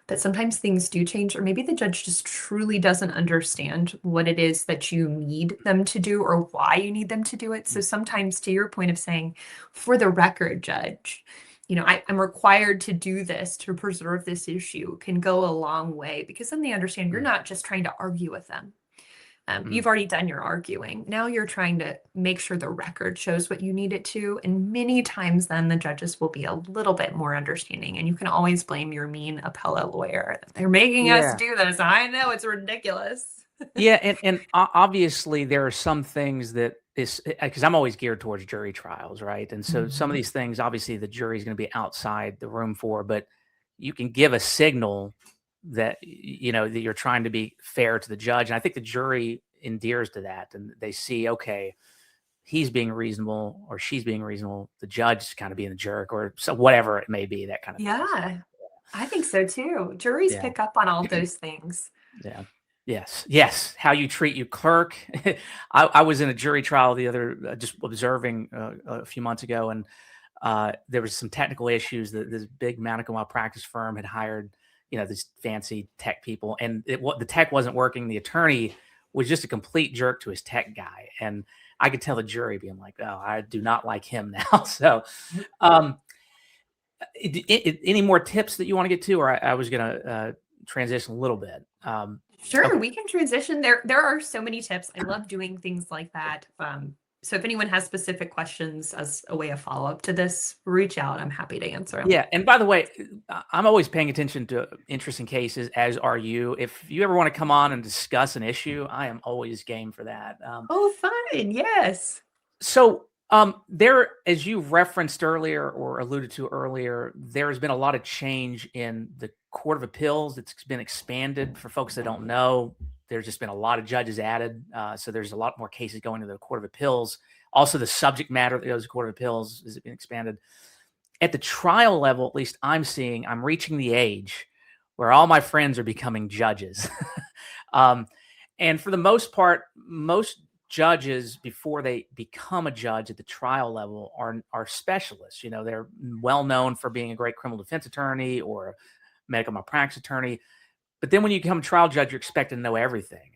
Speaker 2: that sometimes things do change, or maybe the judge just truly doesn't understand what it is that you need them to do or why you need them to do it. So sometimes, to your point of saying, for the record, Judge, I'm required to do this to preserve this issue, can go a long way, because then they understand you're not just trying to argue with them. You've already done your arguing. Now you're trying to make sure the record shows what you need it to. And many times then the judges will be a little bit more understanding. And you can always blame your mean appellate lawyer. They're making us do this. I know, it's ridiculous.
Speaker 1: Yeah, and obviously there are some things that is, because I'm always geared towards jury trials, right? And so some of these things, obviously the jury's going to be outside the room for, but you can give a signal that that you're trying to be fair to the judge, and I think the jury endears to that, and they see, okay, he's being reasonable or she's being reasonable, the judge is kind of being a jerk, or so whatever it may be, that kind of
Speaker 2: thing. I think so too. Juries pick up on all those things.
Speaker 1: Yes. How you treat your clerk. I was in a jury trial just observing a few months ago, and there was some technical issues that this big medical malpractice firm had hired these fancy tech people, and the tech wasn't working. The attorney was just a complete jerk to his tech guy. And I could tell the jury being like, oh, I do not like him now. So any more tips that you want to get to, or I was going to transition a little bit?
Speaker 2: Sure, okay. We can transition. There are so many tips. I love doing things like that. So if anyone has specific questions as a way of follow-up to this, reach out. I'm happy to answer them.
Speaker 1: Yeah. And by the way, I'm always paying attention to interesting cases, as are you. If you ever want to come on and discuss an issue, I am always game for that.
Speaker 2: Oh, fine. Yes.
Speaker 1: So there, as you referenced earlier or alluded to earlier, there has been a lot of change in the Court of Appeals. It's been expanded. For folks that don't know, there's just been a lot of judges added. So there's a lot more cases going to the Court of Appeals. Also, the subject matter that goes to the Court of Appeals has been expanded. At the trial level, at least I'm reaching the age where all my friends are becoming judges. And for the most part, most judges, before they become a judge at the trial level, are specialists. They're well known for being a great criminal defense attorney or a medical malpractice attorney. But then when you become a trial judge, you're expected to know everything.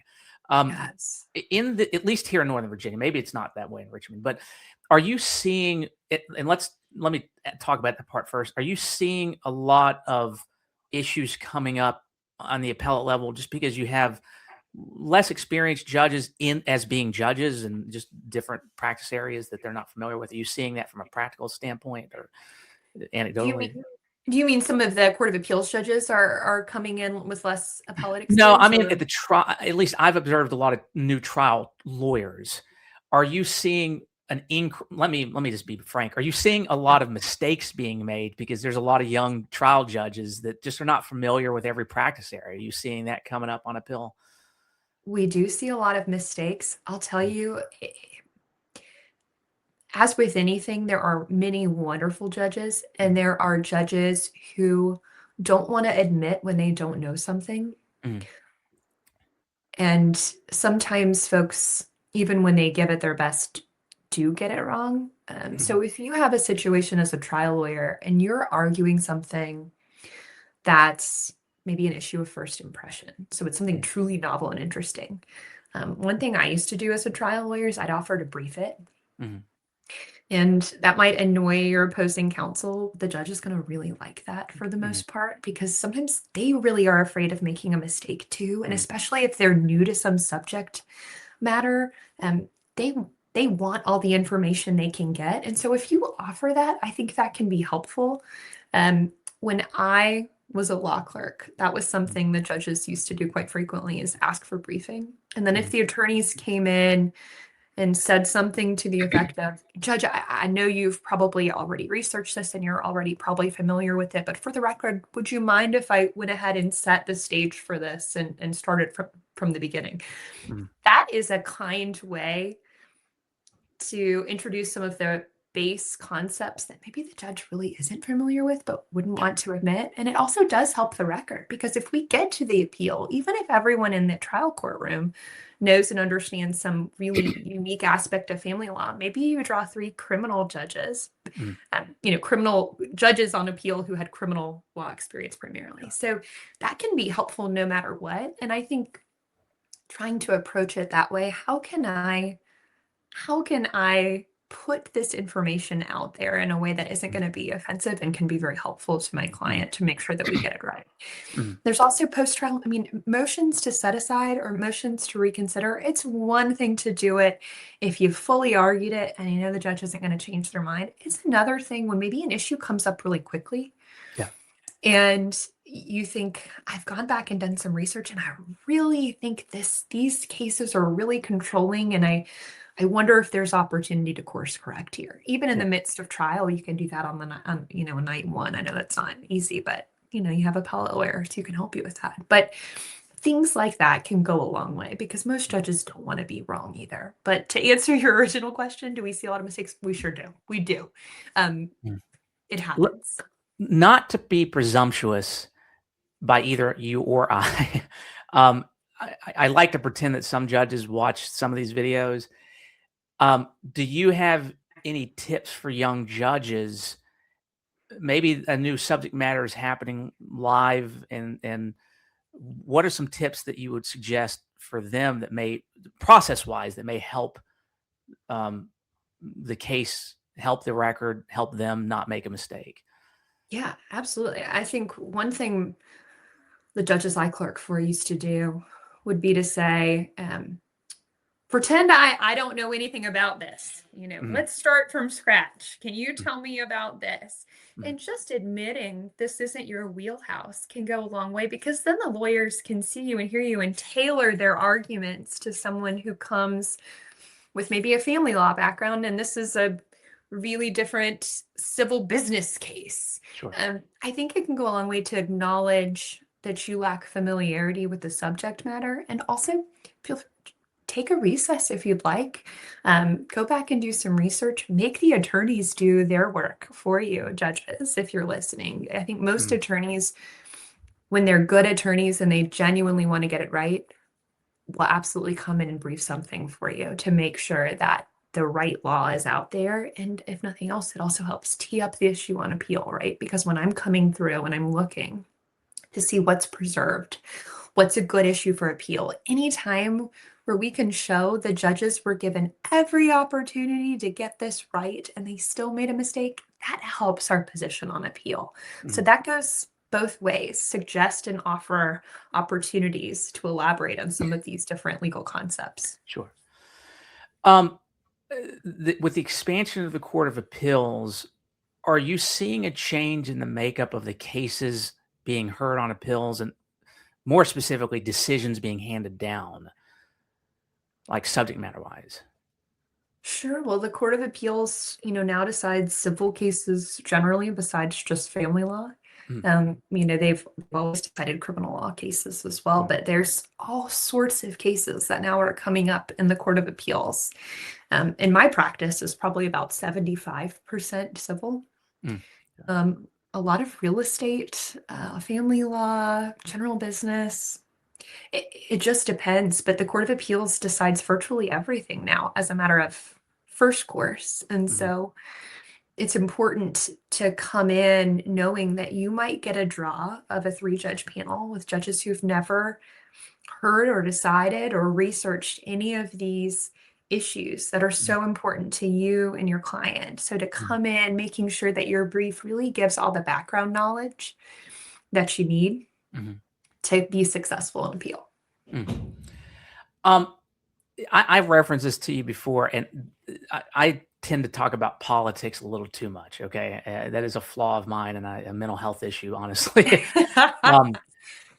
Speaker 2: Yes.
Speaker 1: At least here in Northern Virginia, maybe it's not that way in Richmond, but are you seeing it? And let me talk about that part first. Are you seeing a lot of issues coming up on the appellate level just because you have less experienced judges as being judges and just different practice areas that they're not familiar with? Are you seeing that from a practical standpoint or anecdotally?
Speaker 2: Do you mean some of the Court of Appeals judges are coming in with less appellate experience?
Speaker 1: No, I mean, at the trial, at least I've observed a lot of new trial lawyers. Are you seeing let me just be frank. Are you seeing a lot of mistakes being made because there's a lot of young trial judges that just are not familiar with every practice area? Are you seeing that coming up on appeal?
Speaker 2: We do see a lot of mistakes. I'll tell you, as with anything, there are many wonderful judges, and there are judges who don't want to admit when they don't know something.
Speaker 1: Mm.
Speaker 2: And sometimes folks, even when they give it their best, do get it wrong. So if you have a situation as a trial lawyer and you're arguing something that's maybe an issue of first impression, so it's something truly novel and interesting. One thing I used to do as a trial lawyer is I'd offer to brief it.
Speaker 1: Mhm.
Speaker 2: And that might annoy your opposing counsel. The judge is going to really like that for the
Speaker 1: Mhm.
Speaker 2: most part, because sometimes they really are afraid of making a mistake too. And
Speaker 1: Mhm.
Speaker 2: especially if they're new to some subject matter, they they want all the information they can get. And so if you offer that, I think that can be helpful. When I was a law clerk, that was something the judges used to do quite frequently, is ask for briefing. And then if
Speaker 1: Mhm.
Speaker 2: the attorneys came in and said something to the effect of, Judge, I know you've probably already researched this and you're already probably familiar with it, but for the record, would you mind if I went ahead and set the stage for this and started from the beginning?
Speaker 1: Mhm.
Speaker 2: That is a kind way to introduce some of the base concepts that maybe the judge really isn't familiar with but wouldn't want to admit. And it also does help the record, because if we get to the appeal, even if everyone in the trial courtroom knows and understands some really unique aspect of family law, maybe you draw three criminal judges,
Speaker 1: Mhm.
Speaker 2: criminal judges on appeal who had criminal law experience primarily. So that can be helpful no matter what. And I think trying to approach it that way, how can I put this information out there in a way that isn't going to be offensive and can be very helpful to my client to make sure that we get it right?
Speaker 1: Mhm.
Speaker 2: There's also post-trial, motions to set aside or motions to reconsider. It's one thing to do it if you've fully argued it and you know the judge isn't going to change their mind. It's another thing when maybe an issue comes up really quickly
Speaker 1: Yeah.
Speaker 2: and you think, I've gone back and done some research and I really think these cases are really controlling, and I wonder if there's opportunity to course correct here. Even in
Speaker 1: Yeah.
Speaker 2: the midst of trial, you can do that on night one. I know that's not easy, but you have appellate lawyers who can help you with that. But things like that can go a long way, because most judges don't want to be wrong either. But to answer your original question, do we see a lot of mistakes? We sure do. We do. Um,
Speaker 1: Mhm.
Speaker 2: it
Speaker 1: L-
Speaker 2: happens.
Speaker 1: Not to be presumptuous by either you or I, um, I like to pretend that some judges watch some of these videos. Do you have any tips for young judges? Maybe a new subject matter is happening live, and what are some tips that you would suggest for them that may, process wise, that may help um, the case, help the record, help them not make a mistake?
Speaker 2: Yeah, absolutely. I think one thing the judges I clerk for used to do would be to say, pretend I don't know anything about this.
Speaker 1: Mhm.
Speaker 2: Let's start from scratch. Can you tell me about this?
Speaker 1: Mhm.
Speaker 2: And just admitting this isn't your wheelhouse can go a long way, because then the lawyers can see you and hear you and tailor their arguments to someone who comes with maybe a family law background, and this is a really different civil business case.
Speaker 1: Sure.
Speaker 2: I think it can go a long way to acknowledge that you lack familiarity with the subject matter, and also feel take a recess if you'd like. Go back and do some research. Make the attorneys do their work for you, judges, if you're listening. I think most
Speaker 1: Mhm.
Speaker 2: attorneys, when they're good attorneys and they genuinely want to get it right, will absolutely come in and brief something for you to make sure that the right law is out there. And if nothing else, it also helps tee up the issue on appeal, right? Because when I'm coming through and I'm looking to see what's preserved, what's a good issue for appeal, anytime where we can show the judges were given every opportunity to get this right and they still made a mistake, that helps our position on appeal. So
Speaker 1: Mhm.
Speaker 2: that goes both ways. Suggest and offer opportunities to elaborate on some of these different legal concepts.
Speaker 1: Sure. Um, with the expansion of the Court of Appeals, are you seeing a change in the makeup of the cases being heard on appeals, and more specifically, decisions being handed down, like subject matter wise?
Speaker 2: Sure. Well, the Court of Appeals, now decides civil cases generally besides just family law. They've always decided criminal law cases as well, but there's all sorts of cases that now are coming up in the Court of Appeals. In my practice is probably about 75% civil. A lot of real estate, family law, general business. It just depends, but the Court of Appeals decides virtually everything now as a matter of first course. And so it's important to come in knowing that you might get a draw of a 3-judge panel with judges who've never heard or decided or researched any of these issues that are so important to you and your client. So to come in making sure that your brief really gives all the background knowledge that you need to be successful in appeal.
Speaker 1: I've referenced this to you before, and I tend to talk about politics a little too much. Okay, that is a flaw of mine and a mental health issue, honestly.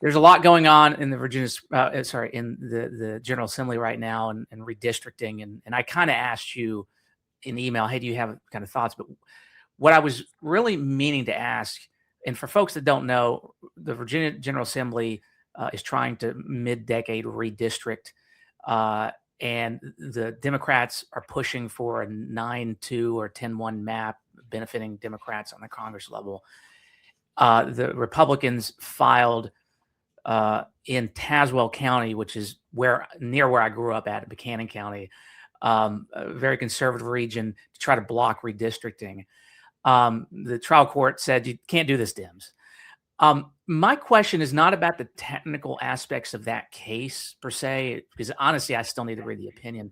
Speaker 1: There's a lot going on in the in the General Assembly right now, and redistricting, and I kind of asked you in email, hey, do you have kind of thoughts? But what I was really meaning to ask, and for folks that don't know, the Virginia General Assembly is trying to mid-decade redistrict, and the Democrats are pushing for a 9-2 or 10-1 map benefiting Democrats on the Congress level. The Republicans filed in Tazewell County, which is near where I grew up at Buchanan County, a very conservative region, to try to block redistricting. The trial court said, you can't do this, Dems. My question is not about the technical aspects of that case per se, because honestly, I still need to read the opinion.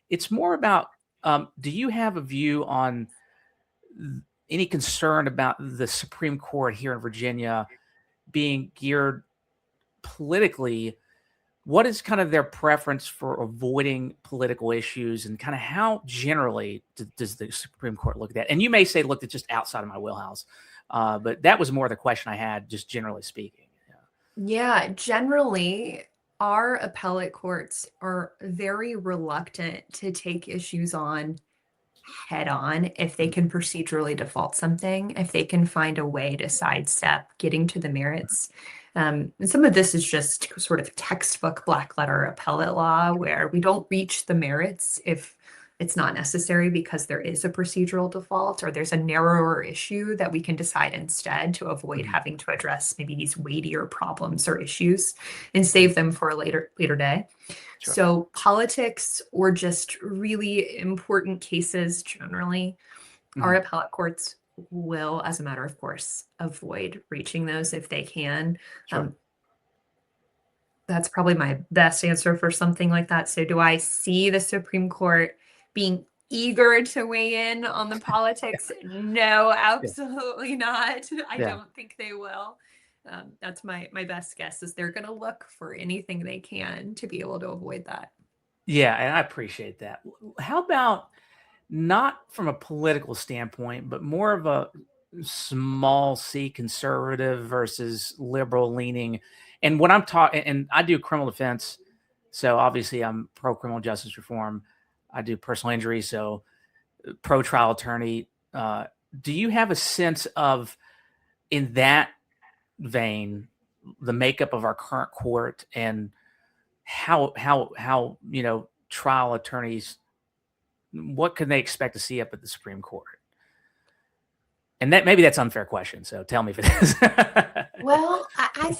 Speaker 1: It's more about, do you have a view on any concern about the Supreme Court here in Virginia being geared politically? What is kind of their preference for avoiding political issues, and kind of how generally does the Supreme Court look at that? And you may say, look, it's just outside of my wheelhouse. But that was more the question I had, just generally speaking.
Speaker 2: Yeah, generally, our appellate courts are very reluctant to take issues on head on if they can procedurally default something, if they can find a way to sidestep getting to the merits. And some of this is just sort of textbook black letter appellate law, where we don't reach the merits if it's not necessary because there is a procedural default or there's a narrower issue that we can decide instead to avoid having to address maybe these weightier problems or issues and save them for a later day. Sure. So politics or just really important cases generally, our appellate courts will, as a matter of course, avoid reaching those if they can. Sure. That's probably my best answer for something like that. So do I see the Supreme Court being eager to weigh in on the politics? No, absolutely not. I don't think they will. That's my best guess, is they're going to look for anything they can to be able to avoid that.
Speaker 1: Yeah, and I appreciate that. How about not from a political standpoint, but more of a small c conservative versus liberal leaning? And when I'm talking, and I do criminal defense, so obviously I'm pro criminal justice reform. I do personal injury, so pro trial attorney. Do you have a sense of, in that vein, the makeup of our current court and how trial attorneys, what can they expect to see up at the Supreme Court? And that maybe that's an unfair question, so tell me if it is.
Speaker 2: Well, I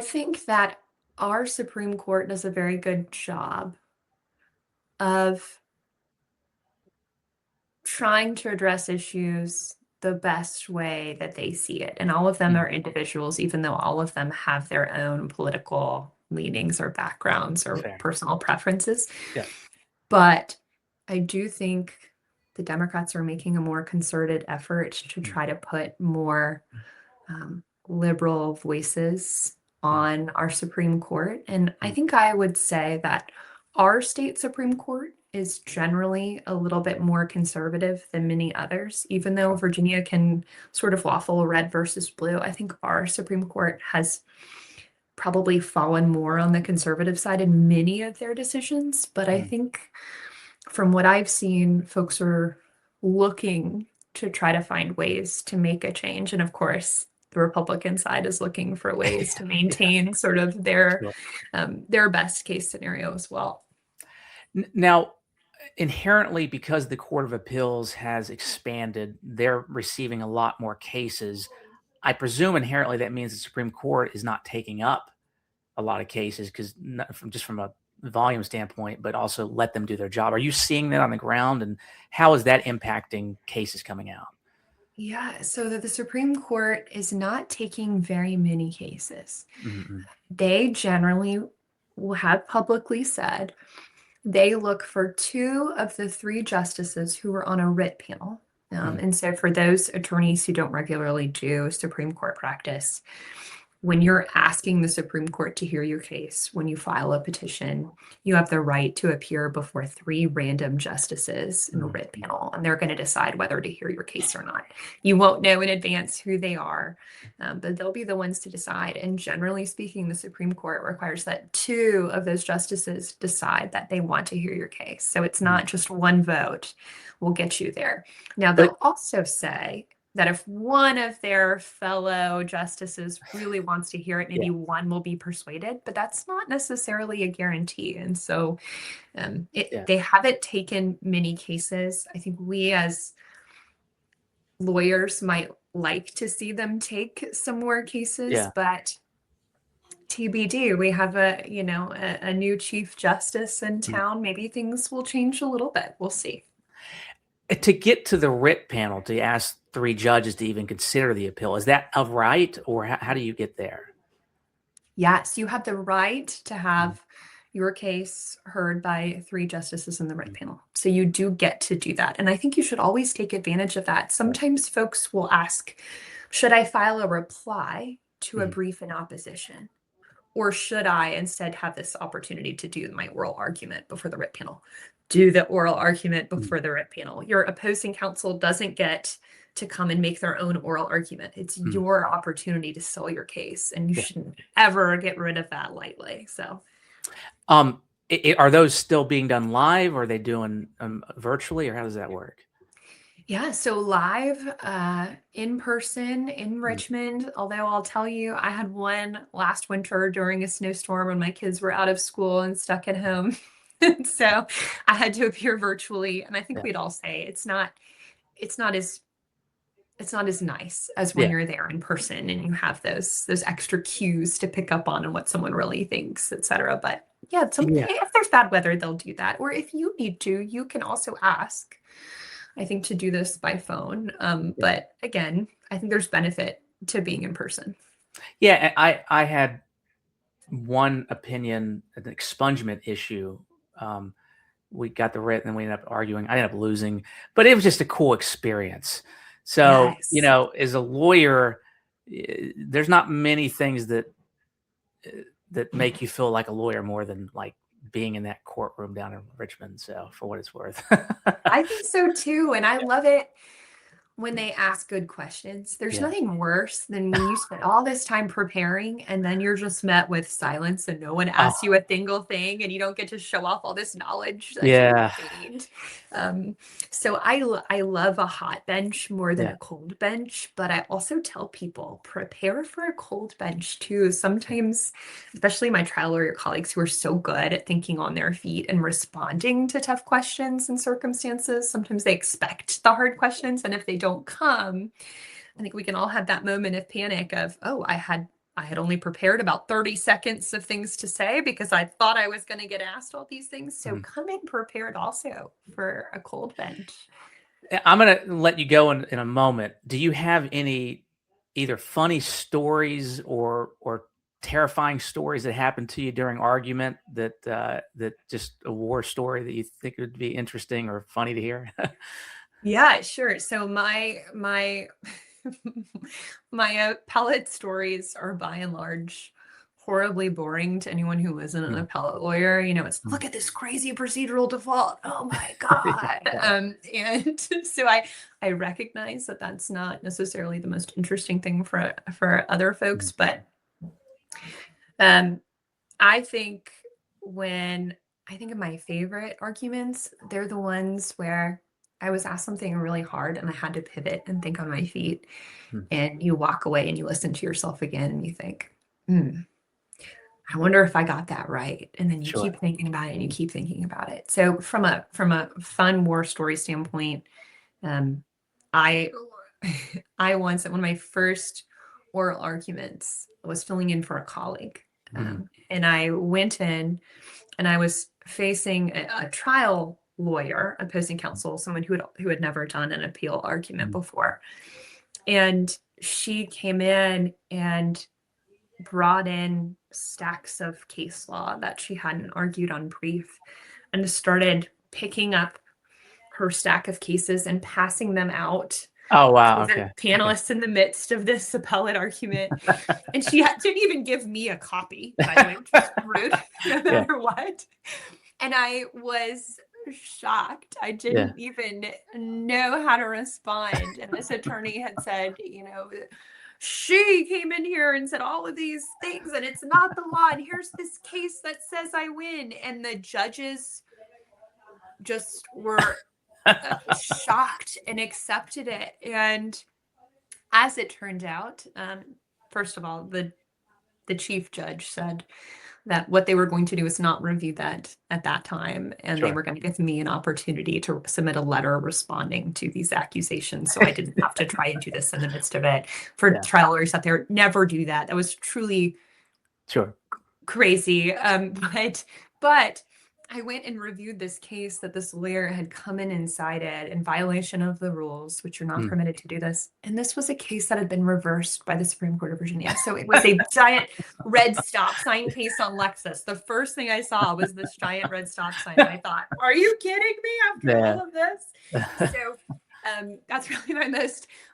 Speaker 2: think that our Supreme Court does a very good job of trying to address issues the best way that they see it. And all of them are individuals, even though all of them have their own political leanings or backgrounds or personal preferences. Yeah. But I do think the Democrats are making a more concerted effort to try to put more liberal voices on our Supreme Court. And I think I would say that our state Supreme Court is generally a little bit more conservative than many others. Even though Virginia can sort of waffle red versus blue, I think our Supreme Court has probably fallen more on the conservative side in many of their decisions. But I think from what I've seen, folks are looking to try to find ways to make a change. And of course, the Republican side is looking for ways to maintain sort of their best case scenario as well.
Speaker 1: Now, inherently, because the Court of Appeals has expanded, they're receiving a lot more cases. I presume inherently that means the Supreme Court is not taking up a lot of cases because from a volume standpoint, but also let them do their job. Are you seeing that on the ground, and how is that impacting cases coming out?
Speaker 2: Yeah, so the Supreme Court is not taking very many cases.
Speaker 1: Mm-hmm.
Speaker 2: They generally have publicly said they look for 2 of the 3 justices who were on a writ panel. And so for those attorneys who don't regularly do Supreme Court practice, when you're asking the Supreme Court to hear your case, when you file a petition, you have the right to appear before 3 random justices in a writ panel, and they're going to decide whether to hear your case or not. You won't know in advance who they are, but they'll be the ones to decide. And generally speaking, the Supreme Court requires that 2 of those justices decide that they want to hear your case. So it's not just one vote will get you there. Now, they'll also say that if one of their fellow justices really wants to hear it, maybe one will be persuaded, but that's not necessarily a guarantee. And so they haven't taken many cases. I think we as lawyers might like to see them take some more cases, but TBD, we have a new chief justice in town. Maybe things will change a little bit. We'll see.
Speaker 1: To get to the writ panel, to ask 3 judges to even consider the appeal, is that a right, or how do you get there?
Speaker 2: Yes, you have the right to have your case heard by 3 justices in the writ panel. So you do get to do that. And I think you should always take advantage of that. Sometimes folks will ask, should I file a reply to a brief in opposition? Or should I instead have this opportunity to do my oral argument before the writ panel? Do the oral argument before the writ panel. Your opposing counsel doesn't get to come and make their own oral argument. It's your opportunity to sell your case, and you shouldn't ever get rid of that lightly. So,
Speaker 1: are those still being done live, or are they doing virtually, or how does that work?
Speaker 2: Yeah, so live, in person in Richmond, although I'll tell you, I had one last winter during a snowstorm when my kids were out of school and stuck at home. So I had to appear virtually, and I think we'd all say it's not as nice as when you're there in person and you have those extra cues to pick up on and what someone really thinks, etc. But if there's bad weather, they'll do that. Or if you need to, you can also ask, I think, to do this by phone. But again, I think there's benefit to being in person.
Speaker 1: Yeah, I had one opinion, an expungement issue. We got the writ, and then we ended up arguing. I ended up losing, but it was just a cool experience. So, as a lawyer, there's not many things that make you feel like a lawyer more than like being in that courtroom down in Richmond. So, for what it's worth.
Speaker 2: I think so too. And I love it when they ask good questions. There's nothing worse than when you spend all this time preparing and then you're just met with silence and no one asks you a single thing and you don't get to show off all this knowledge that you gained. So I love a hot bench more than a cold bench, but I also tell people prepare for a cold bench too. Sometimes, especially my trial lawyer colleagues who are so good at thinking on their feet and responding to tough questions and circumstances, sometimes they expect the hard questions, and if they don't come, I think we can all have that moment of panic of, oh, I had only prepared about 30 seconds of things to say because I thought I was going to get asked all these things. So come in prepared also for a cold bench.
Speaker 1: I'm going to let you go in a moment. Do you have any either funny stories or terrifying stories that happened to you during argument that just a war story that you think would be interesting or funny to hear?
Speaker 2: Yeah, sure. So my appellate stories are by and large horribly boring to anyone who isn't an appellate lawyer. It's look at this crazy procedural default. Oh my God. And so I recognize that that's not necessarily the most interesting thing for other folks, but I think when I think of my favorite arguments, they're the ones where I was asked something really hard and I had to pivot and think on my feet.
Speaker 1: Hmm.
Speaker 2: And you walk away and you listen to yourself again and you think, hmm, I wonder if I got that right. And then you
Speaker 1: Sure.
Speaker 2: keep thinking about it and you keep thinking about it. So from a fun war story standpoint, I I once at one of my first oral arguments was filling in for a colleague. And I went in and I was facing a trial lawyer, opposing counsel, someone who had never done an appeal argument before. And she came in and brought in stacks of case law that she hadn't argued on brief and started picking up her stack of cases and passing them out
Speaker 1: Oh, wow.
Speaker 2: to the
Speaker 1: Okay.
Speaker 2: panelists in the midst of this appellate argument. And she didn't even give me a copy, by the way, which was rude, no matter what. And I was shocked. I didn't even know how to respond. And this attorney had said, she came in here and said all of these things, and it's not the law. And here's this case that says I win. And the judges just were shocked and accepted it. And as it turned out, first of all, the chief judge said that what they were going to do is not review that at that time, and they were going to give me an opportunity to submit a letter responding to these accusations, so I didn't have to try and do this in the midst of it. For trial lawyers out there, never do that. That was truly crazy. But I went and reviewed this case that this lawyer had come in and cited in violation of the rules, which you're not permitted to do this. And this was a case that had been reversed by the Supreme Court of Virginia. So it was a giant red stop sign case on Lexus. The first thing I saw was this giant red stop sign. And I thought, are you kidding me after all of this? So that's really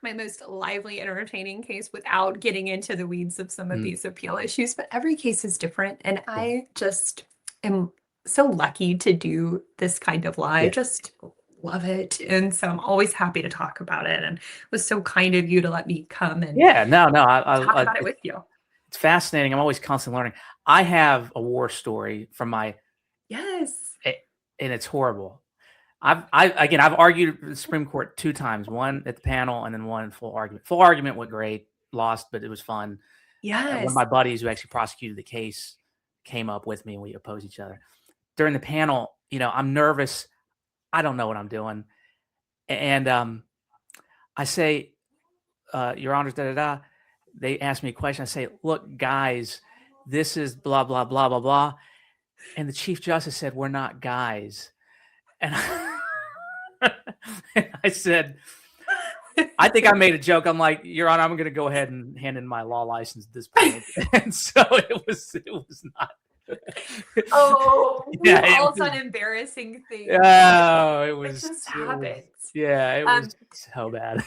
Speaker 2: my most lively, entertaining case without getting into the weeds of some of these appeal issues. But every case is different. And I just am so lucky to do this kind of law. I just love it. And so I'm always happy to talk about it. And it was so kind of you to let me come and talk about it with you.
Speaker 1: It's fascinating. I'm always constantly learning. I have a war story from my and it's horrible. I've argued the Supreme Court 2 times, one at the panel and then one in full argument. Full argument went great, lost, but it was fun. One of my buddies who actually prosecuted the case came up with me and we opposed each other. During the panel, I'm nervous. I don't know what I'm doing. And I say, Your Honor, They ask me a question. I say, look, guys, this is blah, blah, blah, blah, blah. And the Chief Justice said, we're not guys. And I said, I think I made a joke. I'm like, Your Honor, I'm going to go ahead and hand in my law license at this point. And so it was not.
Speaker 2: We've all done embarrassing things.
Speaker 1: Oh, it was.
Speaker 2: It just happens.
Speaker 1: It was so bad.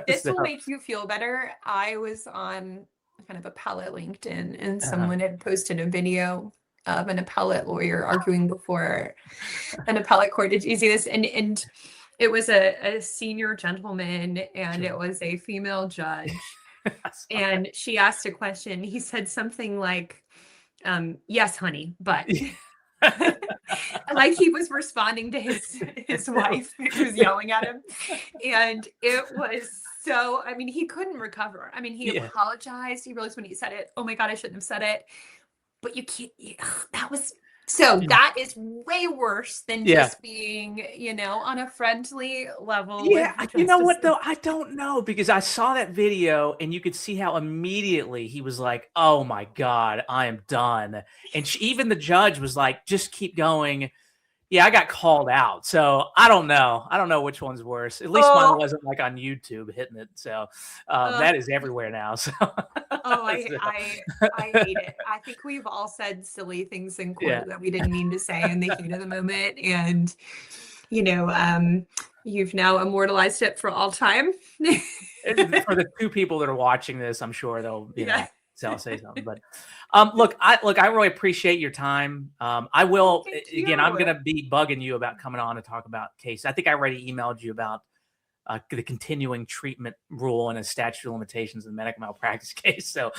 Speaker 2: This will make you feel better. I was on kind of Appellate LinkedIn, and someone had posted a video of an appellate lawyer arguing before an appellate court. Did you see this? And it was a senior gentleman, and it was a female judge. And she asked a question. He said something like, yes, honey, but like he was responding to his wife who was yelling at him. And it was so, he couldn't recover. He apologized. He realized when he said it, oh my God, I shouldn't have said it. But you can't, that is way worse than just being, on a friendly level.
Speaker 1: You know what though? I don't know, because I saw that video and you could see how immediately he was like, oh my God, I am done. And even the judge was like, just keep going. Yeah, I got called out. So I don't know. I don't know which one's worse. At least mine wasn't like on YouTube hitting it. So that is everywhere now. So
Speaker 2: I hate it. I think we've all said silly things in court that we didn't mean to say in the heat of the moment. And, you've now immortalized it for all time.
Speaker 1: For the 2 people that are watching this, I'm sure they'll, I'll say something. But look, I really appreciate your time. I will again. I'm going to be bugging you about coming on to talk about case. I think I already emailed you about the continuing treatment rule and a statute of limitations in the medical malpractice case. So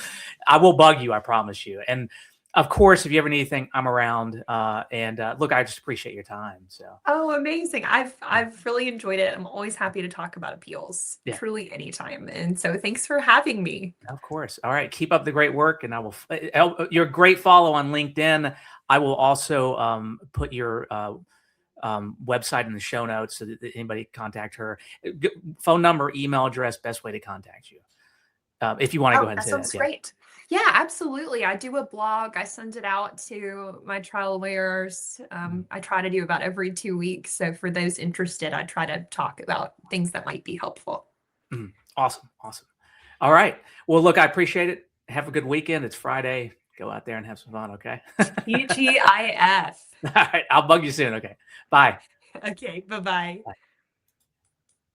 Speaker 1: I will bug you. I promise you. And Of course, if you ever need anything, I'm around. And look, I just appreciate your time. So.
Speaker 2: Oh, amazing. I've really enjoyed it. I'm always happy to talk about appeals,
Speaker 1: Yeah.
Speaker 2: truly anytime. And so thanks for having me.
Speaker 1: Of course. All right. Keep up the great work. And I will, you're a great follow on LinkedIn. I will also put your website in the show notes so that anybody contact her. Phone number, email address, best way to contact you. If you want to go ahead and
Speaker 2: that
Speaker 1: say
Speaker 2: sounds
Speaker 1: that.
Speaker 2: great. Yeah, absolutely. I do a blog. I send it out to my trial lawyers. I try to do about every 2 weeks. So for those interested, I try to talk about things that might be helpful.
Speaker 1: Awesome. Awesome. All right. Well, look, I appreciate it. Have a good weekend. It's Friday. Go out there and have some fun. Okay.
Speaker 2: TGIF.
Speaker 1: All right. I'll bug you soon. Okay. Bye.
Speaker 2: Okay. Bye-bye.
Speaker 1: Bye.